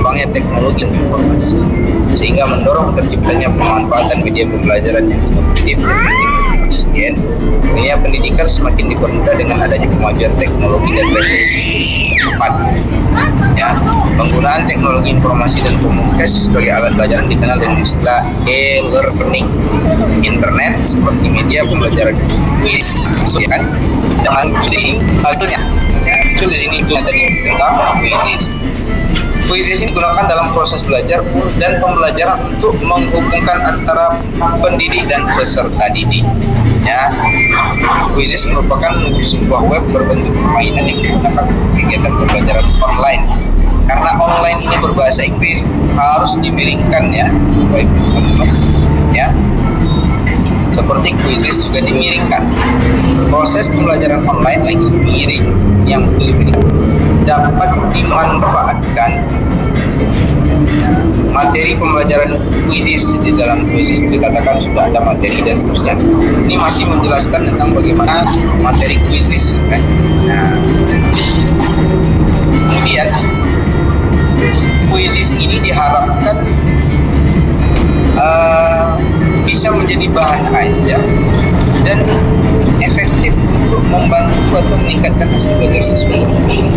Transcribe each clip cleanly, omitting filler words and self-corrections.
berkembangnya teknologi informasi, sehingga mendorong terciptanya pemanfaatan media pembelajaran yang inovatif dan efisien. Dunia pendidikan semakin dipermudah dengan adanya kemajuan teknologi dan revolusi cepat. Ya, penggunaan teknologi informasi dan komunikasi sebagai alat belajar dikenal dengan istilah e-learning. Internet seperti media pembelajaran kuis, ya kan? Dengan contohnya, di sini tadi tentang quizzes. Quizzes ini digunakan dalam proses belajar dan pembelajaran untuk menghubungkan antara pendidik dan peserta didik. Ya, quizzes merupakan sebuah web berbentuk permainan yang digunakan untuk kegiatan pembelajaran online. Karena online ini berbahasa Inggris, harus dimiringkan ya, baik ya. Seperti quizzes juga dimiringkan. Proses pembelajaran online lagi miring yang dapat dimanfaatkan. Materi pembelajaran quizzes, di dalam quizzes dikatakan sudah ada materi dan seterusnya. Ini masih menjelaskan tentang bagaimana materi quizzes kan. Nah, kemudian quizzes ini diharapkan bisa menjadi bahan ajar dan efektif untuk membantu atau meningkatkan hasil belajar siswa.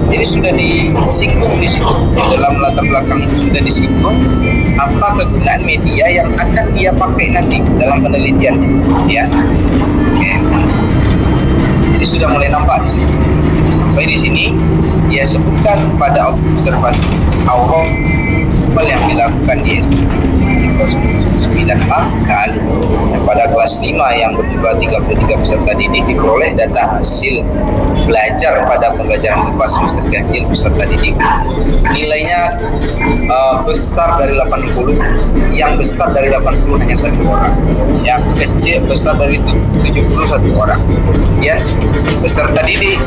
Jadi sudah disinggung di situ, dalam latar belakang itu sudah disinggung apa kegunaan media yang akan dia pakai nanti dalam penelitian, ya. Oke. Jadi sudah mulai nampak di sini. Sampai di sini dia sebutkan pada observasi awal yang dilakukan di 9 kan pada kelas 5 yang berjumlah 33 peserta didik diperoleh data hasil belajar pada pembelajaran IPA semester ganjil peserta didik. Nilainya besar dari 80, yang besar dari 80 hanya 1 orang, yang kecil besar dari 70 1 orang. Ya, peserta didik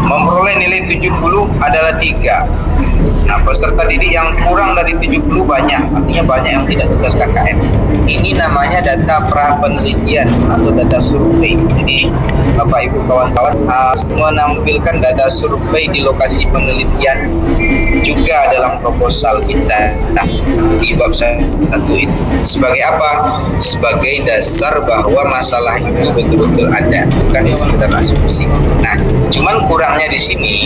memperoleh nilai 70 adalah 3. Nah, peserta didik yang kurang dari 70 banyak, artinya banyak yang tidak tugas KKM. Ini namanya data pra penelitian atau data survei. Jadi Bapak Ibu kawan-kawan semua menampilkan data survei di lokasi penelitian juga dalam proposal kita di bab 1 itu. Sebagai apa? Sebagai dasar bahwa masalah itu betul-betul ada, bukan sekedar asumsi. Nah, cuman kurangnya di sini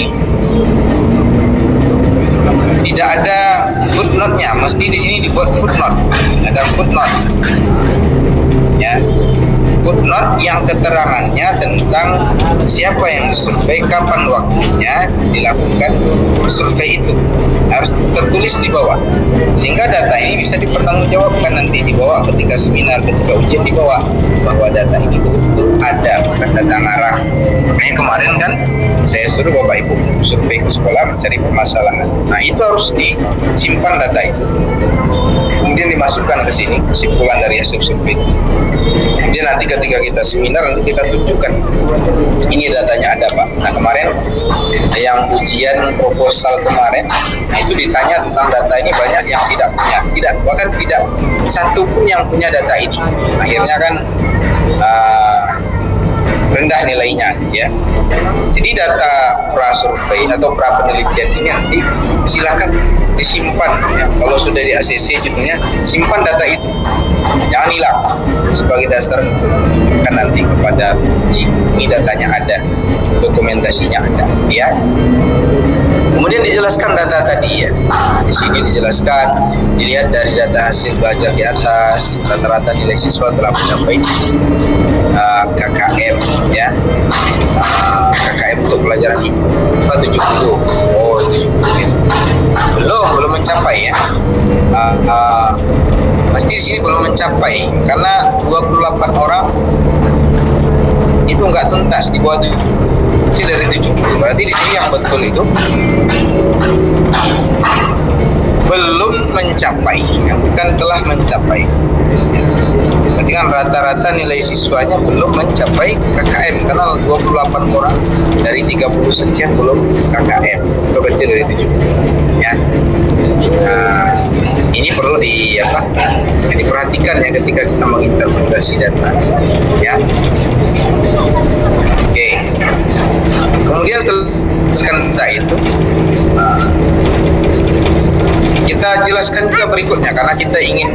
tidak ada footnote-nya, mesti di sini dibuat footnote. Ada footnote. Ya. Footnote yang keterangannya tentang siapa yang disurvei, kapan waktunya dilakukan survei itu, harus tertulis di bawah, sehingga data ini bisa dipertanggungjawabkan nanti di bawah ketika seminar, ketika ujian di bawah, bahwa data ini betul-betul ada, bukan data ngarang. Makanya kemarin kan saya suruh Bapak Ibu survei ke sekolah mencari permasalahan. Nah, itu harus disimpan data itu, kemudian dimasukkan ke sini kesimpulan dari hasil survei. Kemudian nanti ketika kita seminar, nanti kita tunjukkan ini datanya ada Pak. Nah, kemarin yang ujian proposal kemarin, nah itu ditanya tentang data ini, banyak yang tidak punya, bahkan tidak satu pun yang punya data ini. Akhirnya kan rendah nilainya, ya. Jadi data pra survei atau pra penelitian ini nanti silakan disimpan, ya. Kalau sudah di ACC judulnya, simpan data itu, jangan hilang, sebagai dasar kan nanti kepada ini datanya ada, dokumentasinya ada, ya. Kemudian dijelaskan data tadi, ya. Di sini dijelaskan, dilihat dari data hasil belajar di atas, rata-rata nilai siswa telah mencapai KKM, ya. KKM untuk pelajaran IPA 70. Oh, 70. Belum mencapai, ya. Pasti di sini belum mencapai karena 28 orang itu nggak tuntas, di bawah kecil dari 70. Berarti di sini yang betul itu belum mencapai, bukan telah mencapai. Berarti kan rata-rata nilai siswanya belum mencapai KKM, karena 28 orang dari 30 sekian belum KKM, atau kecil dari 70, ya. adalah yang diperhatikan ya ketika kita menginterpretasi data ya. Oke. Kemudian setelah data itu kita jelaskan juga berikutnya, karena kita ingin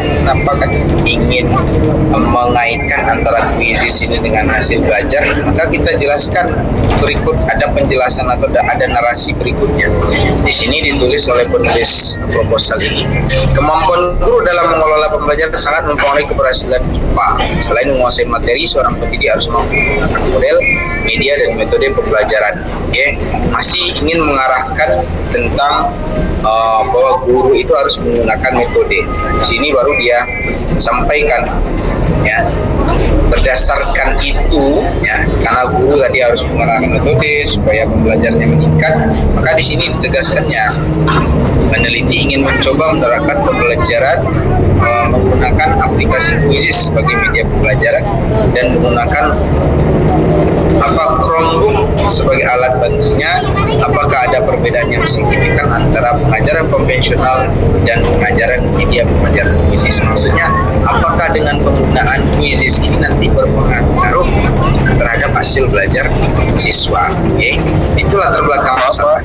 mengaitkan antara kuisis ini dengan hasil belajar, maka kita jelaskan berikut, ada penjelasan atau ada narasi berikutnya. Di sini ditulis oleh penulis proposal ini. Kemampuan guru dalam mengelola pembelajaran sangat mempengaruhi keberhasilan IPA. Selain menguasai materi, seorang pendidik harus mampu menggunakan model, media, dan metode pembelajaran. Oke, masih ingin mengarahkan tentang bahwa guru itu harus menggunakan metode. Di sini baru dia sampaikan ya, berdasarkan itu ya, karena guru tadi harus menggunakan metode supaya pembelajarannya meningkat, maka di sini ditegaskannya peneliti ingin mencoba menerapkan pembelajaran menggunakan aplikasi kuisis sebagai media pembelajaran dan menggunakan Chromebook sebagai alat bantunya. Apakah ada perbedaan yang signifikan antara pengajaran konvensional dan pengajaran media pembelajaran kuisis? Maksudnya, apakah dengan penggunaan kuisis ini nanti berpengaruh terhadap hasil belajar siswa? Oke, itu latar belakang masalah.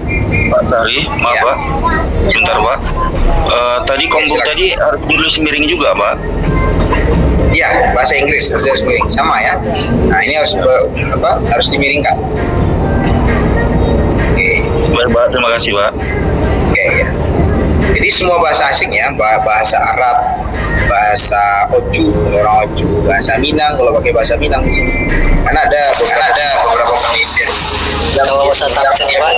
Pak Tari, maaf ya. Pak, sebentar Pak. Tadi Chromebook tadi harus ditulis miring juga Pak? Ya, bahasa Inggris harus miring, sama ya. Nah, ini harus harus dimiringkan. Oke. Baik Pak, terima kasih Pak. Oke ya. Jadi semua bahasa asing ya, bahasa Arab, bahasa Oju, orang Oju, bahasa Minang kalau pakai bahasa Minang di sini. Karena ada beberapa penelitian yang bahasa Tangsel Pak.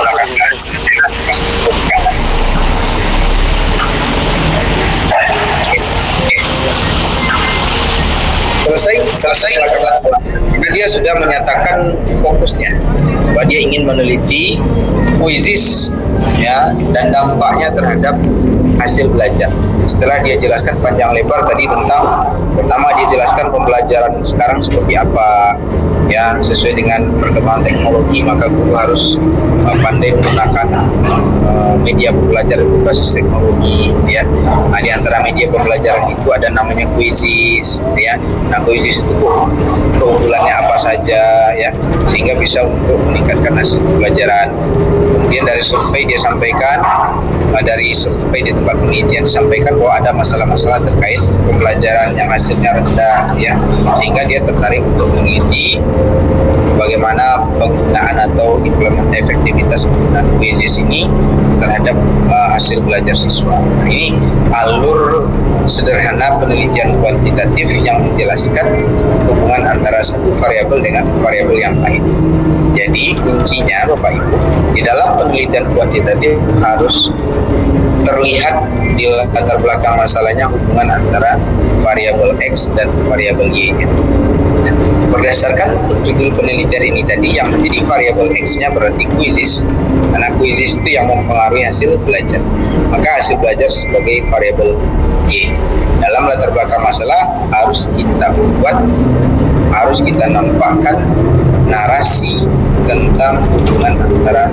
Selesai karena dia sudah menyatakan fokusnya bahwa dia ingin meneliti kuisis ya dan dampaknya terhadap hasil belajar. Setelah dia jelaskan panjang lebar tadi tentang, pertama dia jelaskan pembelajaran sekarang seperti apa ya, sesuai dengan perkembangan teknologi maka guru harus pandai menggunakan media pembelajaran berbasis teknologi ya. Nah, di antara media pembelajaran itu ada namanya kuisis ya. Nah, kuisis itu keunggulannya apa saja ya, sehingga bisa untuk meningkatkan hasil pembelajaran. Kemudian dari survei dia sampaikan, dari survei di tempat penelitian disampaikan bahwa ada masalah-masalah terkait pembelajaran yang hasilnya rendah ya, sehingga dia tertarik untuk meneliti bagaimana penggunaan atau efektivitas penggunaan kuisis ini terhadap hasil belajar siswa. Ini alur sederhana penelitian kuantitatif yang menjelaskan hubungan antara satu variabel dengan variabel yang lain. Jadi kuncinya Bapak Ibu, di dalam penelitian kuantitatif harus terlihat di latar belakang masalahnya hubungan antara variabel X dan variabel Y-nya. Berdasarkan judul penelitian ini tadi, yang menjadi variabel X-nya berarti kuisis, karena kuisis itu yang mempengaruhi hasil belajar. Maka hasil belajar sebagai variabel Y. Dalam latar belakang masalah harus kita buat, harus kita nampakkan narasi tentang hubungan antara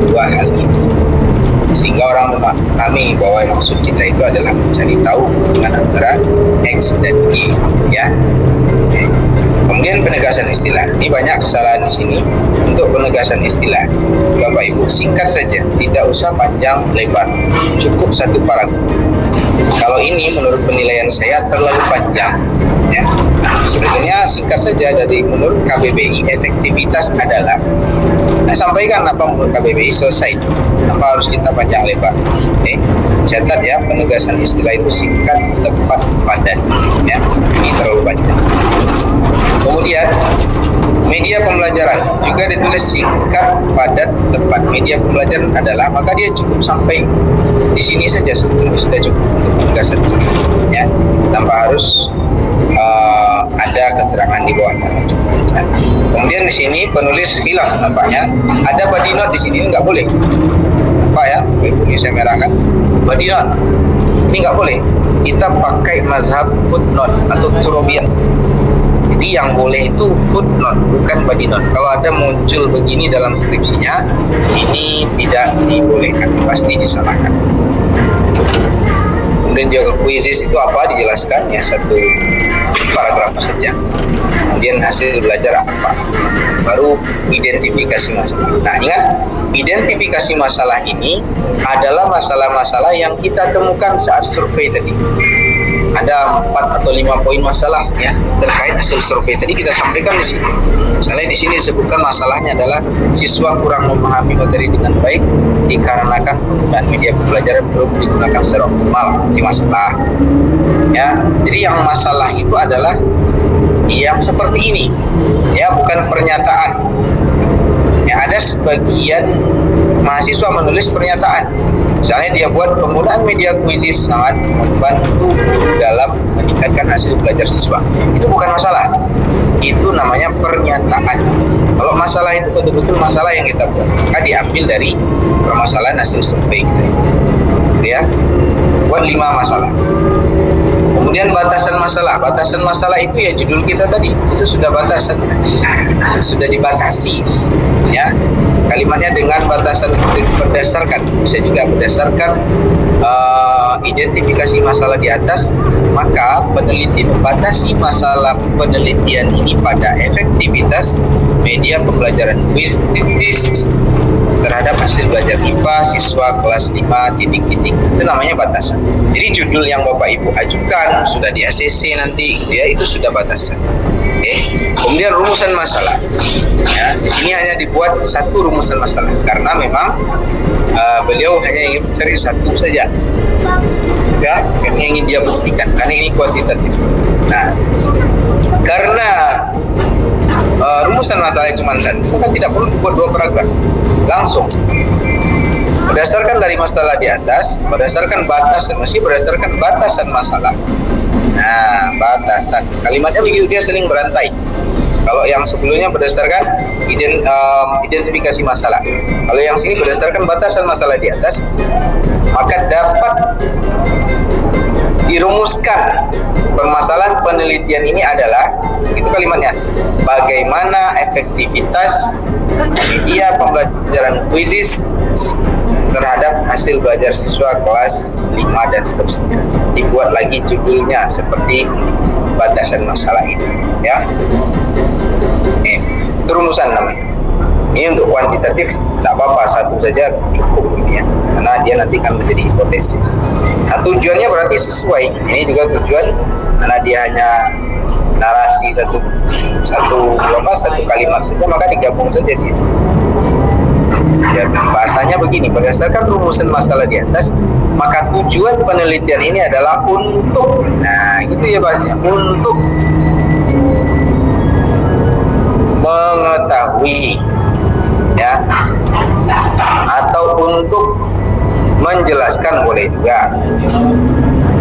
dua hal ini, sehingga orang memahami bahwa maksud kita itu adalah mencari tahu hubungan antara X dan Y ya. Kemudian penegasan istilah. Ini banyak kesalahan di sini. Untuk penegasan istilah, Bapak Ibu singkat saja, tidak usah panjang lebar, cukup satu paragraf. Kalau ini menurut penilaian saya terlalu panjang ya. Sebenarnya singkat saja. Dari menurut KBBI efektivitas adalah, sampaikan apa menurut KBBI, selesai. Apa harus kita panjang lebar? Catat ya, penegasan istilah itu singkat, tepat, padat ya. Ini terlalu panjang. Kemudian media pembelajaran juga ditulis singkat, padat, tepat. Media pembelajaran adalah, maka dia cukup sampai di sini saja sebetulnya sudah cukup untuk penegasan istilah ya, tanpa harus ada keterangan di bawahnya. Nah, kemudian di sini penulis khilaf nampaknya ada body note di sini, nggak boleh. Apa ya? Ini saya merahkan body note. Ini nggak boleh. Kita pakai mazhab footnote atau Turobian. Jadi yang boleh itu footnote, bukan body note. Kalau ada muncul begini dalam skripsinya, ini tidak dibolehkan, pasti disalahkan. media kuisis itu apa, dijelaskan ya, satu paragraf saja. Kemudian hasil belajar apa, baru identifikasi masalah. Nah, ingat, identifikasi masalah ini adalah masalah-masalah yang kita temukan saat survei tadi. Ada 4 atau 5 poin masalah ya terkait hasil survei tadi kita sampaikan di sini. Misalnya di sini disebutkan masalahnya adalah siswa kurang memahami materi dengan baik dikarenakan penggunaan media pembelajaran belum digunakan secara optimal. Ini masalah. Ya, jadi yang masalah itu adalah yang seperti ini. Ya, bukan pernyataan. Ya, ada sebagian mahasiswa menulis pernyataan. Misalnya dia buat penggunaan media kuisis sangat membantu dalam meningkatkan hasil belajar siswa. Itu bukan masalah. Itu namanya pernyataan. Kalau masalah itu betul-betul masalah yang kita buat, maka diambil dari permasalahan hasil survei. Ya, buat 5 masalah. Kemudian batasan masalah. Batasan masalah itu ya judul kita tadi, itu sudah batasan, sudah dibatasi. Ya, kalimatnya dengan batasan berdasarkan, bisa juga berdasarkan identifikasi masalah di atas, maka peneliti membatasi masalah penelitian ini pada efektivitas media pembelajaran kuisis terhadap hasil belajar IPA siswa kelas 5 titik-titik. Itu namanya batasan. Jadi judul yang Bapak Ibu ajukan sudah di ACC nanti gitu ya, itu sudah batasan. Kemudian rumusan masalah. Ya, di sini hanya dibuat satu rumusan masalah karena memang beliau hanya ingin mencari satu saja. Ya, yang ingin dia buktikan karena ini kuantitatif. Nah, karena rumusan masalahnya cuma satu, maka tidak perlu dibuat 2 paragraf. Langsung berdasarkan dari masalah di atas, berdasarkan batasan, masih berdasarkan batasan masalah. Nah, batasan kalimatnya begitu, dia saling berantai. Kalau yang sebelumnya berdasarkan identifikasi masalah, kalau yang sini berdasarkan batasan masalah di atas, maka dapat dirumuskan permasalahan penelitian ini adalah, itu kalimatnya, bagaimana efektivitas media pembelajaran kuisis terhadap hasil belajar siswa kelas 5 dan seterusnya. Dibuat lagi judulnya seperti batasan masalah ini, ya. Itu rumusan namanya. Ini untuk kuantitatif tidak apa-apa, satu saja cukup ini ya, karena dia nanti akan menjadi hipotesis. Nah, tujuannya berarti sesuai. Ini juga tujuan karena dia hanya narasi satu kalimat saja, maka digabung saja dia. Ya, bahasanya begini, berdasarkan rumusan masalah di atas, maka tujuan penelitian ini adalah untuk, nah gitu ya bahasanya, untuk mengetahui ya, atau untuk menjelaskan boleh juga,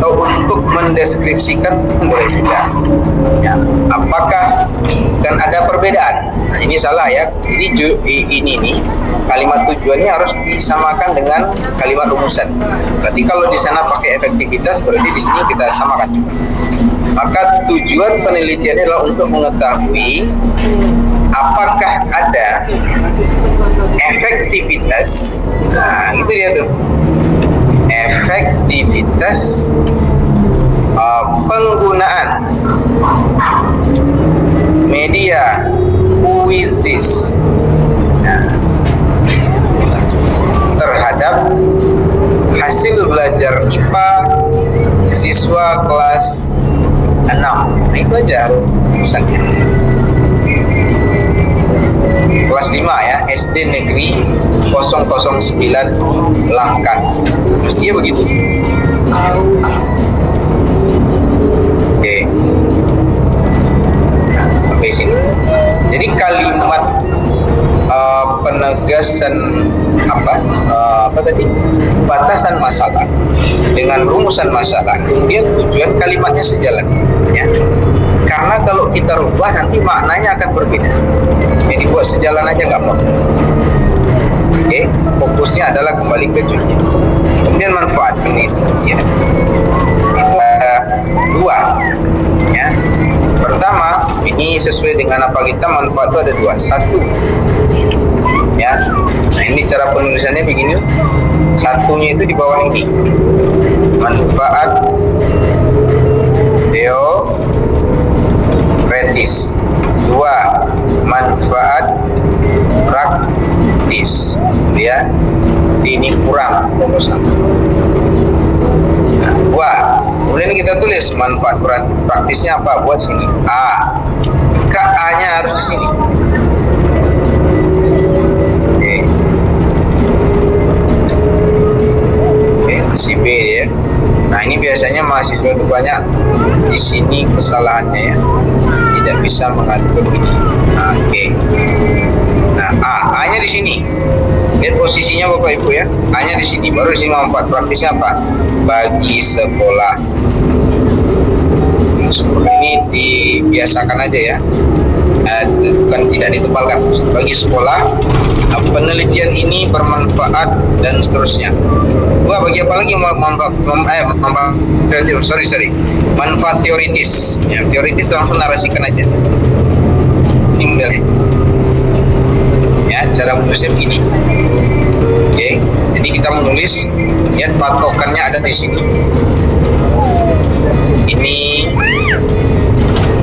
atau untuk mendeskripsikan boleh juga ya, apakah kan ada perbedaan. Nah, ini salah ya, ini nih kalimat tujuannya harus disamakan dengan kalimat rumusan. Berarti kalau di sana pakai efektivitas, berarti di sini kita samakan juga. Maka tujuan penelitiannya adalah untuk mengetahui apakah ada efektivitas, nah itu dia tuh, efektivitas penggunaan media kuisis terhadap hasil belajar IPA siswa kelas 6. Nah, itu aja urusannya. Kelas 5 ya, SD Negeri 009 Langkat. Mestinya begitu. Oke. Nah, sampai sini. Jadi kalimat penegasan apa tadi, batasan masalah dengan rumusan masalah, kemudian tujuan kalimatnya sejalan ya, karena kalau kita rubah nanti maknanya akan berbeda. Jadi buat sejalan aja nggak apa-apa. Oke, fokusnya adalah kembali ke tujuan. Kemudian manfaat ini ya, itu ada 2 ya. Pertama, ini sesuai dengan apa kita, manfaat itu ada 2. 1 ya, nah ini cara penulisannya begini, satunya itu di bawah ini, manfaat pemborosan. Nah, dua. Kemudian kita tulis manfaat praktisnya apa buat sini. A. A-nya harus di sini. Oke, masih B ya. Nah, ini biasanya mahasiswa itu banyak di sini kesalahannya ya. Tidak bisa mengatur ini. Nah, oke. Nah, A-nya di sini. Lihat posisinya Bapak Ibu ya. A-nya di sini. Baru di sini manfaat praktisnya apa? Bagi sekolah. Sekolah ini dibiasakan aja ya. Bukan tidak ditebalkan. Bagi sekolah, penelitian ini bermanfaat dan seterusnya. Wah, bagi apa lagi manfaat teoritis. Ya, teoritis langsung narasikan aja. Ini modelnya. Ya, cara menulisnya begini. Oke, jadi kita menulis, lihat patokannya ada di sini. Ini,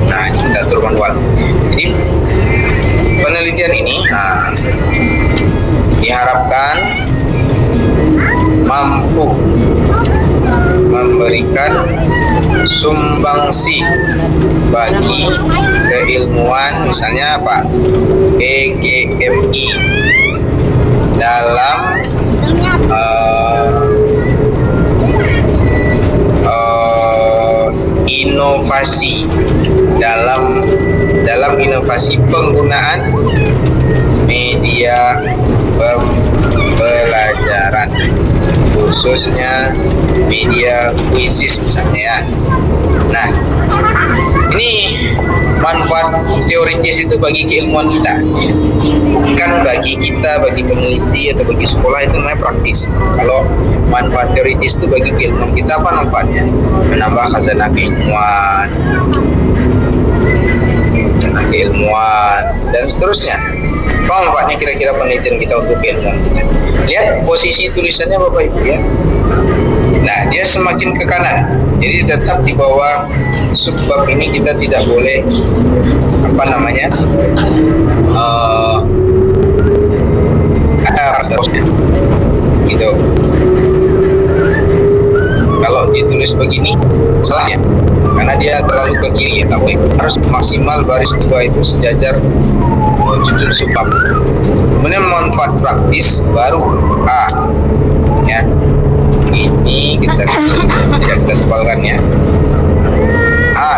nah ini kita atur manual. Jadi penelitian ini, nah, diharapkan mampu memberikan sumbangsi bagi keilmuan, misalnya apa? PGMI dalam inovasi dalam inovasi penggunaan media pembelajaran, khususnya media kuisis misalnya ya. Nah, ini manfaat teoritis itu bagi keilmuan kita, kan bagi kita, bagi peneliti atau bagi sekolah itu namanya praktis. Kalau manfaat teoritis itu bagi keilmuan kita, apa manfaatnya? Menambah khazanah keilmuan dan seterusnya. Apa manfaatnya kira-kira penelitian kita untuk keilmuan kita? Lihat posisi tulisannya Bapak Ibu ya. Nah, dia semakin ke kanan, jadi tetap di bawah subbab ini kita tidak boleh ada terusnya gitu. Kalau ditulis begini salah ya, karena dia terlalu ke kiri ya, tapi harus maksimal baris kedua itu sejajar judul subbab. Kemudian manfaat praktis baru A ya. Ini kita tidak kita tebalkan ya.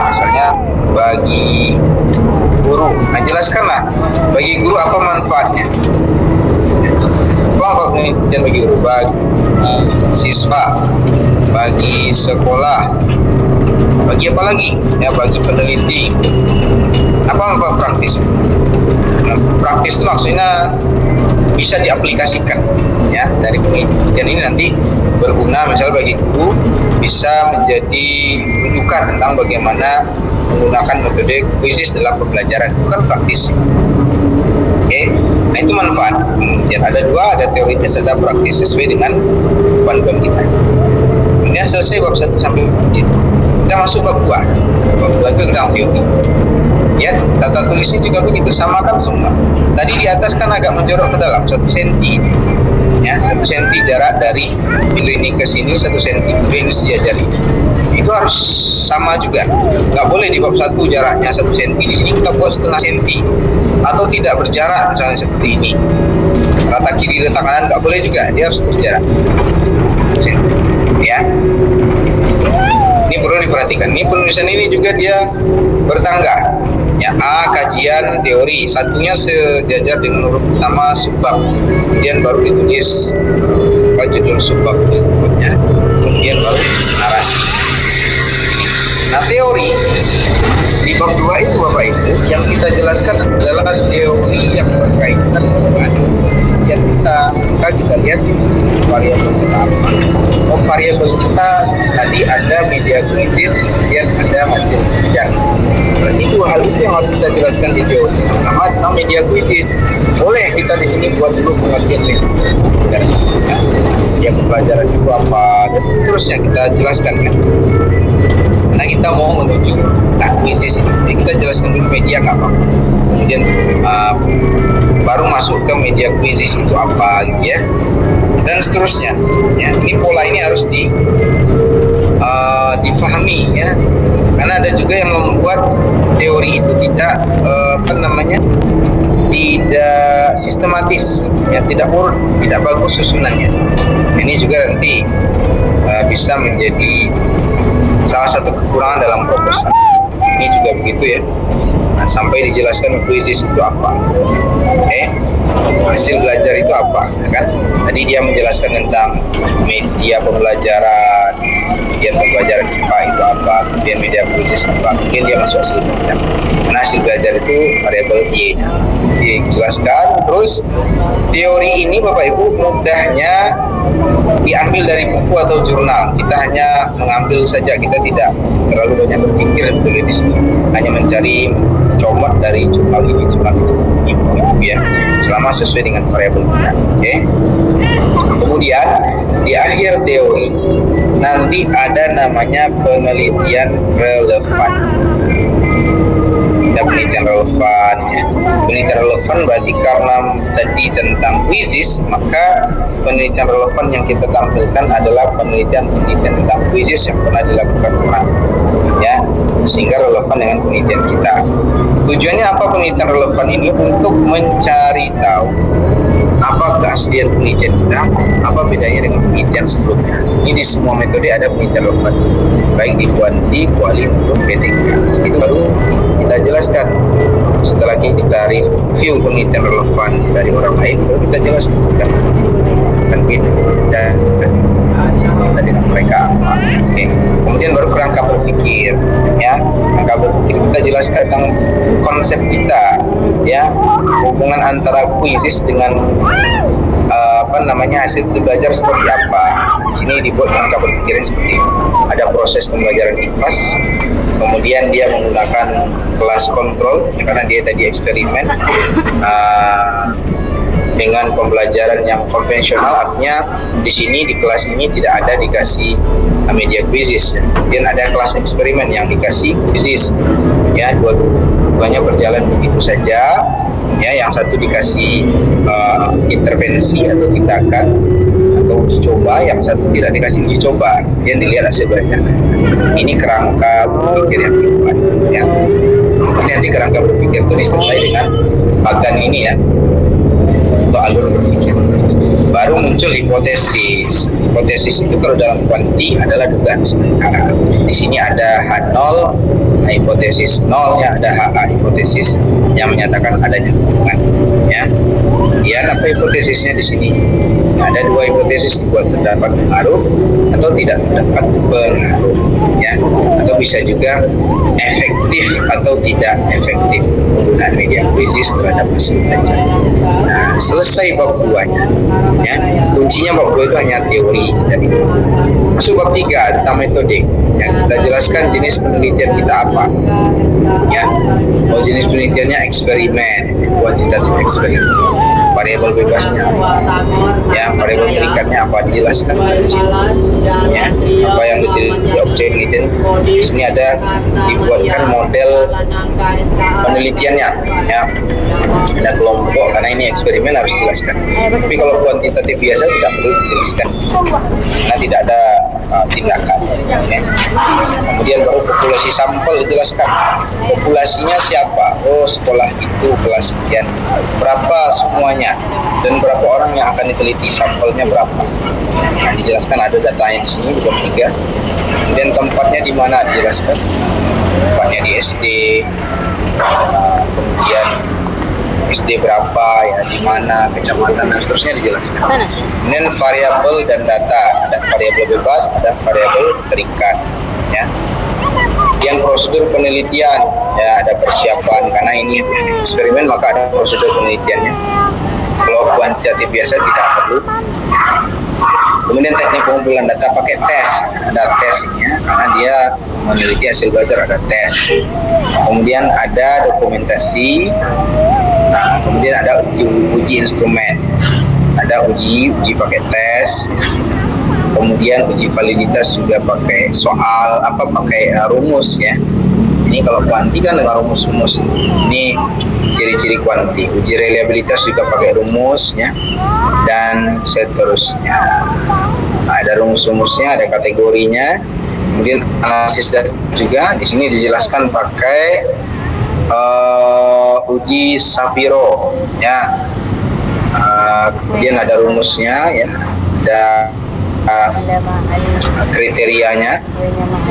Misalnya bagi guru. Nah, jelaskanlah bagi guru apa manfaatnya. Apa manfaatnya bagi guru? Bagi siswa, bagi sekolah, bagi apa lagi? Ya, bagi peneliti. Apa manfaat praktis? Nah, praktis itu maksudnya bisa diaplikasikan ya dari penelitian ini nanti berguna, misalnya bagi guru bisa menjadi rujukan tentang bagaimana menggunakan metode kuisis dalam pembelajaran, itu kan praktis. Oke, nah itu manfaat. Kemudian ada dua, ada teoritis, ada praktis sesuai dengan panduan kita. Kemudian selesai bab 1 sampai kita masuk bab 2. Bab 2 itu tentang teori. Ya, tata tulisnya juga begitu, samakan semua. Tadi di atas kan agak menjorok ke dalam 1 cm. Ya, 1 cm jarak dari pilu ini ke sini, 1 cm pilu ini sejajar ini. Itu harus sama juga. Nggak boleh di bab 1 jaraknya 1 cm, di sini kita buat setengah cm atau tidak berjarak misalnya seperti ini. Rata kiri rata kanan nggak boleh juga, dia harus berjarak. Ya. Ini perlu diperhatikan. Ini penulisan ini juga dia bertangga. Ya, A kajian teori, satunya sejajar dengan huruf utama subbab, kemudian baru ditulis judul subbab berikutnya, kemudian baru narasi. Nah, teori di bab 2 itu Bapak Ibu yang kita jelaskan adalah teori yang berkaitan dengan yang kita lihat variabel kita. Variabel kita tadi ada media kuisis, kemudian ada hasil penelitian. Berarti dua hal itu yang harus kita jelaskan di teori. Pertama tentang media kuisis. Boleh kita di sini buat dulu pengertian ya, pembelajaran itu apa dan terusnya kita jelaskan kan. Karena kita mau menuju kuisis itu, jadi kita jelaskan dulu media nggak apa-apa. kemudian baru masuk ke media quizzes itu apa gitu ya, dan seterusnya ya. Ini pola ini harus difahami ya, karena ada juga yang membuat teori itu tidak tidak sistematis ya, tidak urut, tidak bagus susunannya. Ini juga nanti bisa menjadi salah satu kekurangan dalam proposal. Ini juga begitu ya. Nah, sampai dijelaskan quizzes itu apa, hasil belajar itu apa, kan? Tadi dia menjelaskan tentang media pembelajaran, kemudian pembelajaran IPA itu apa, kemudian media quizzes apa, kemudian dia masuk hasil belajar. Karena hasil belajar itu variabel Y-nya dijelaskan. Terus teori ini Bapak Ibu mudahnya diambil dari buku atau jurnal. Kita hanya mengambil saja, kita tidak terlalu banyak berpikir sebetulnya di sini. Hanya mencari comot dari jurnal ini, jurnal itu ya, selama sesuai dengan variabel kita. Kemudian di akhir teori nanti ada namanya penelitian relevan. Ada penelitian relevan ya. Penelitian relevan berarti karena tadi tentang quizzes, maka penelitian relevan yang kita tampilkan adalah penelitian tentang quizzes yang pernah dilakukan orang ya, sehingga relevan dengan penelitian kita. Tujuannya apa penelitian relevan ini? Untuk mencari tahu apa keaslian penelitian kita, apa bedanya dengan penelitian sebelumnya. Ini di semua metode ada penelitian relevan, baik di kuanti, kuali maupun PTK. Itu baru kita jelaskan. Setelah kita review penelitian relevan dari orang lain, baru kita jelaskan dan kita dengan mereka. Kemudian baru kerangka berpikir ya. Kerangka berpikir kita jelaskan tentang konsep kita ya, hubungan antara quizzes dengan hasil belajar seperti apa. Di sini dibuat kerangka berpikirnya seperti ini. Ada proses pembelajaran IPAS, kemudian dia menggunakan kelas kontrol ya, karena dia tadi eksperimen dengan pembelajaran yang konvensional. Artinya di sini di kelas ini tidak ada dikasih media quizzes, dan ada kelas eksperimen yang dikasih quizzes ya. Dua-duanya berjalan begitu saja ya. Yang satu dikasih intervensi atau tindakan atau uji coba, yang satu tidak dikasih uji coba, dia dilihat hasil belajar. Ini kerangka berpikir yang dibuat ya. Nanti kerangka berpikir itu disertai dengan bagan ini ya, untuk alur berpikir. Baru muncul hipotesis. Hipotesis itu kalau dalam kuanti adalah dugaan sementara. Di sini ada H0, hipotesis 0-nya, ada HA, hipotesis yang menyatakan adanya hubungan. Ya, apa hipotesisnya di sini? Ada dua hipotesis, dibuat terdapat pengaruh atau tidak terdapat pengaruh. Ya, atau bisa juga efektif atau tidak efektif penggunaan media quizzes terhadap hasil belajar. Nah, selesai bab 2-nya. Ya, kuncinya bab 2 itu hanya teori dari masuk bab 3 tentang metode. Yang kita jelaskan jenis penelitian kita apa. Ya, jenis penelitiannya eksperimen, kuantitatif eksperimen. Variabel bebasnya ya, variabel terikannya apa dijelaskan di sini ya. Apa yang diteliti objek penelitian di sini ada dibuatkan model penelitiannya ya. Ada kelompok, karena ini eksperimen harus dijelaskan. Tapi kalau kuantitatif biasa tidak perlu dijelaskan karena tidak ada tindakan ya. Kemudian baru populasi sampel dijelaskan. Populasinya siapa? Oh, sekolah itu kelas sekian. Berapa semuanya? Dan berapa orang yang akan diteliti, sampelnya berapa? Nah, dijelaskan ada datanya di sini di bab 3. Kemudian tempatnya di mana dijelaskan. Tempatnya di SD. Kemudian SD berapa ya, di mana, kecamatan dan seterusnya dijelaskan. Kemudian variabel dan data, ada variabel bebas, ada variabel terikat ya. Kemudian prosedur penelitian ya, ada persiapan karena ini eksperimen maka ada prosedur penelitiannya. Kalau kuantitatif biasa tidak perlu. Kemudian teknik pengumpulan data pakai tes, ada tesnya karena dia meneliti hasil belajar, ada tes. Kemudian ada dokumentasi. Nah, kemudian ada uji instrumen, ada uji pakai tes. Kemudian uji validitas juga pakai soal pakai rumus ya. Ini kalau kuanti kan dengan rumus-rumus. Ini ciri-ciri kuanti. Uji reliabilitas juga pakai rumusnya dan seterusnya. Nah, ada rumus-rumusnya, ada kategorinya. Kemudian analisis data juga di sini dijelaskan pakai uji Shapiro ya. Kemudian ada rumusnya ya, ada kriterianya,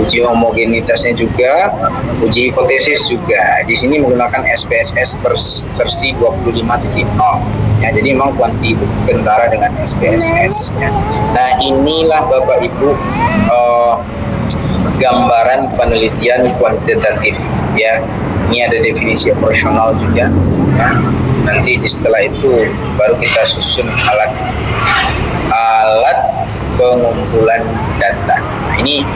uji homogenitasnya juga, uji hipotesis juga. Di sini menggunakan SPSS versi 25.0 ya, jadi memang kuanti itu kentara dengan SPSS ya. Nah, inilah Bapak Ibu gambaran penelitian kuantitatif ya. Ini ada definisi operasional juga ya. Nanti setelah itu baru kita susun alat pengumpulan data. Nah, ini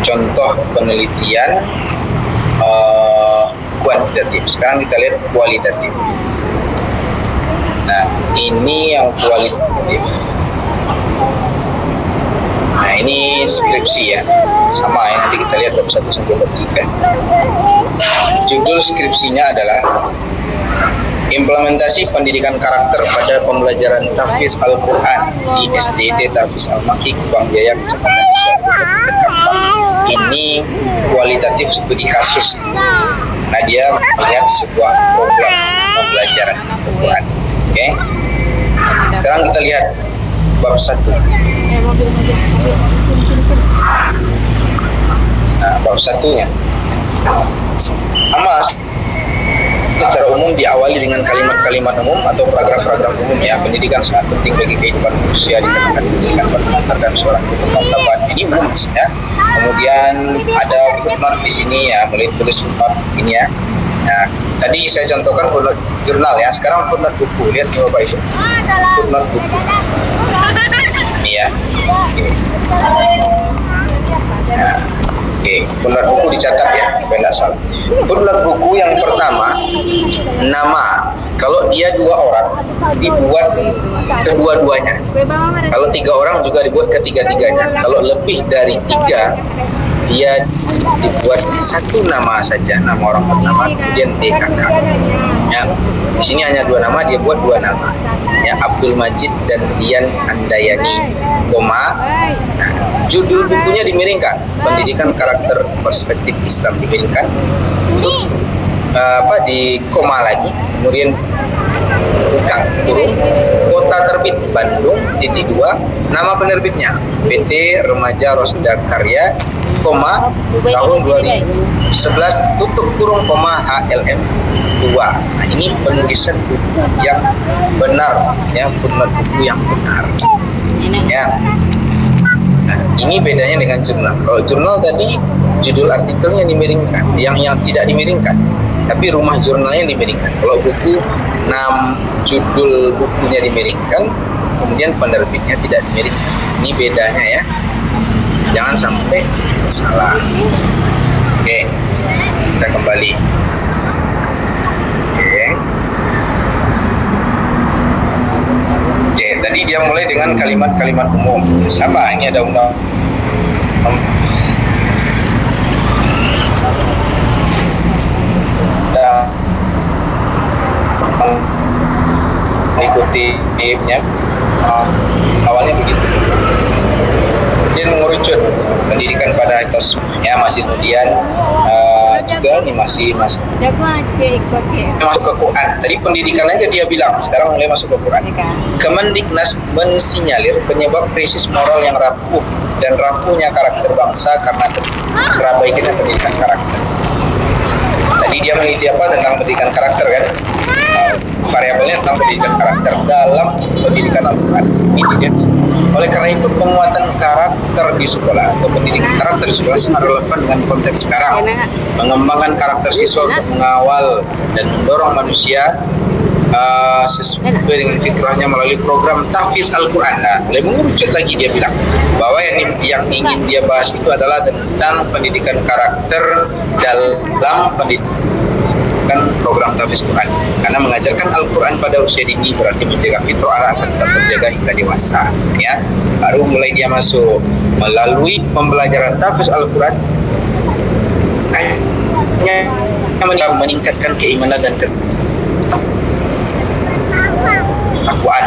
contoh penelitian kuantitatif. Sekarang kita lihat kualitatif. Nah, ini yang kualitatif. Nah, ini skripsi ya, sama ya, nanti kita lihat bab 1 sampai bab 3. Judul skripsinya adalah Implementasi Pendidikan Karakter pada Pembelajaran Tahfiz Al-Quran di SDT Tahfiz Al-Makki, Kubang Jaya, Kecamatan Sidoarjo. Ini kualitatif studi kasus. Nah, dia melihat sebuah program pembelajaran Al-Quran. Oke. Sekarang kita lihat bab 1. Nah, bab 1-nya. Sama secara umum diawali dengan kalimat-kalimat umum atau paragraf-paragraf umum ya. Pendidikan sangat penting bagi kehidupan manusia, dikarenakan pendidikan bermanfaat dan seorang itu bermartabat. Ini umum ya. Kemudian ada footnote di sini ya, mulai tulis footnote ini ya. Nah, tadi saya contohkan footnote jurnal ya. Sekarang footnote buku. Lihat nih Bapak Ibu. Footnote buku. Ini ya. Nah, oke, footnote buku dicatat ya, supaya tidak salah. Footnote buku yang pertama, nama. Kalau dia 2 orang, dibuat kedua-duanya. Kalau 3 orang juga dibuat ketiga-tiganya. Kalau lebih dari 3, dia dibuat 1 nama saja, nama orang pertama, kemudian DKK. Ya, di sini hanya 2 nama, dia buat 2 nama. Ya, Abdul Majid dan Dian Andayani, koma. Nah, judul bukunya dimiringkan, Pendidikan Karakter Perspektif Islam dimiringkan. Di koma lagi, kemudian buka turun, kota terbit Bandung, titik 2, nama penerbitnya PT Remaja Rosda Karya, koma, tahun 2011, tutup kurung, koma, HLM 2. Nah, ini penulisan buku yang benar ya, footnote buku yang benar ya. Nah, ini bedanya dengan jurnal. Kalau jurnal tadi judul artikelnya dimiringkan, yang tidak dimiringkan, tapi rumah jurnalnya dimiringkan. Kalau buku, judul bukunya dimiringkan, kemudian penerbitnya tidak dimiringkan. Ini bedanya ya, jangan sampai salah. Oke, kita kembali. Oke, tadi dia mulai dengan kalimat-kalimat umum. Sama, ini ada undang ikuti tipnya. Awalnya begitu. Kemudian mengerucut pendidikan pada etos ya, masih kemudian juga ini masih masuk ke Quran. Tadi pendidikan aja dia bilang, sekarang mulai masuk ke Quran. Kemendiknas mensinyalir penyebab krisis moral yang rapuh dan rapuhnya karakter bangsa karena terabaikannya pendidikan karakter. Tadi dia meneliti apa tentang pendidikan karakter kan? Variabelnya tentang pendidikan karakter dalam pendidikan Al-Quran. Oleh karena itu penguatan karakter di sekolah atau pendidikan karakter di sekolah sangat relevan dengan konteks sekarang. Mengembangkan karakter siswa untuk mengawal dan mendorong manusia sesuai dengan fitrahnya melalui program tahfiz Al-Quran. Nah, mulai mengerucut lagi dia bilang bahwa yang ingin dia bahas itu adalah tentang pendidikan karakter dalam pendidikan program tahfiz Quran, karena mengajarkan Al-Quran pada usia dini berarti menjaga fitrah akan tetap terjaga hingga dewasa ya. Baru mulai dia masuk melalui pembelajaran tahfiz Al-Quran meningkatkan keimanan dan ketakwaan.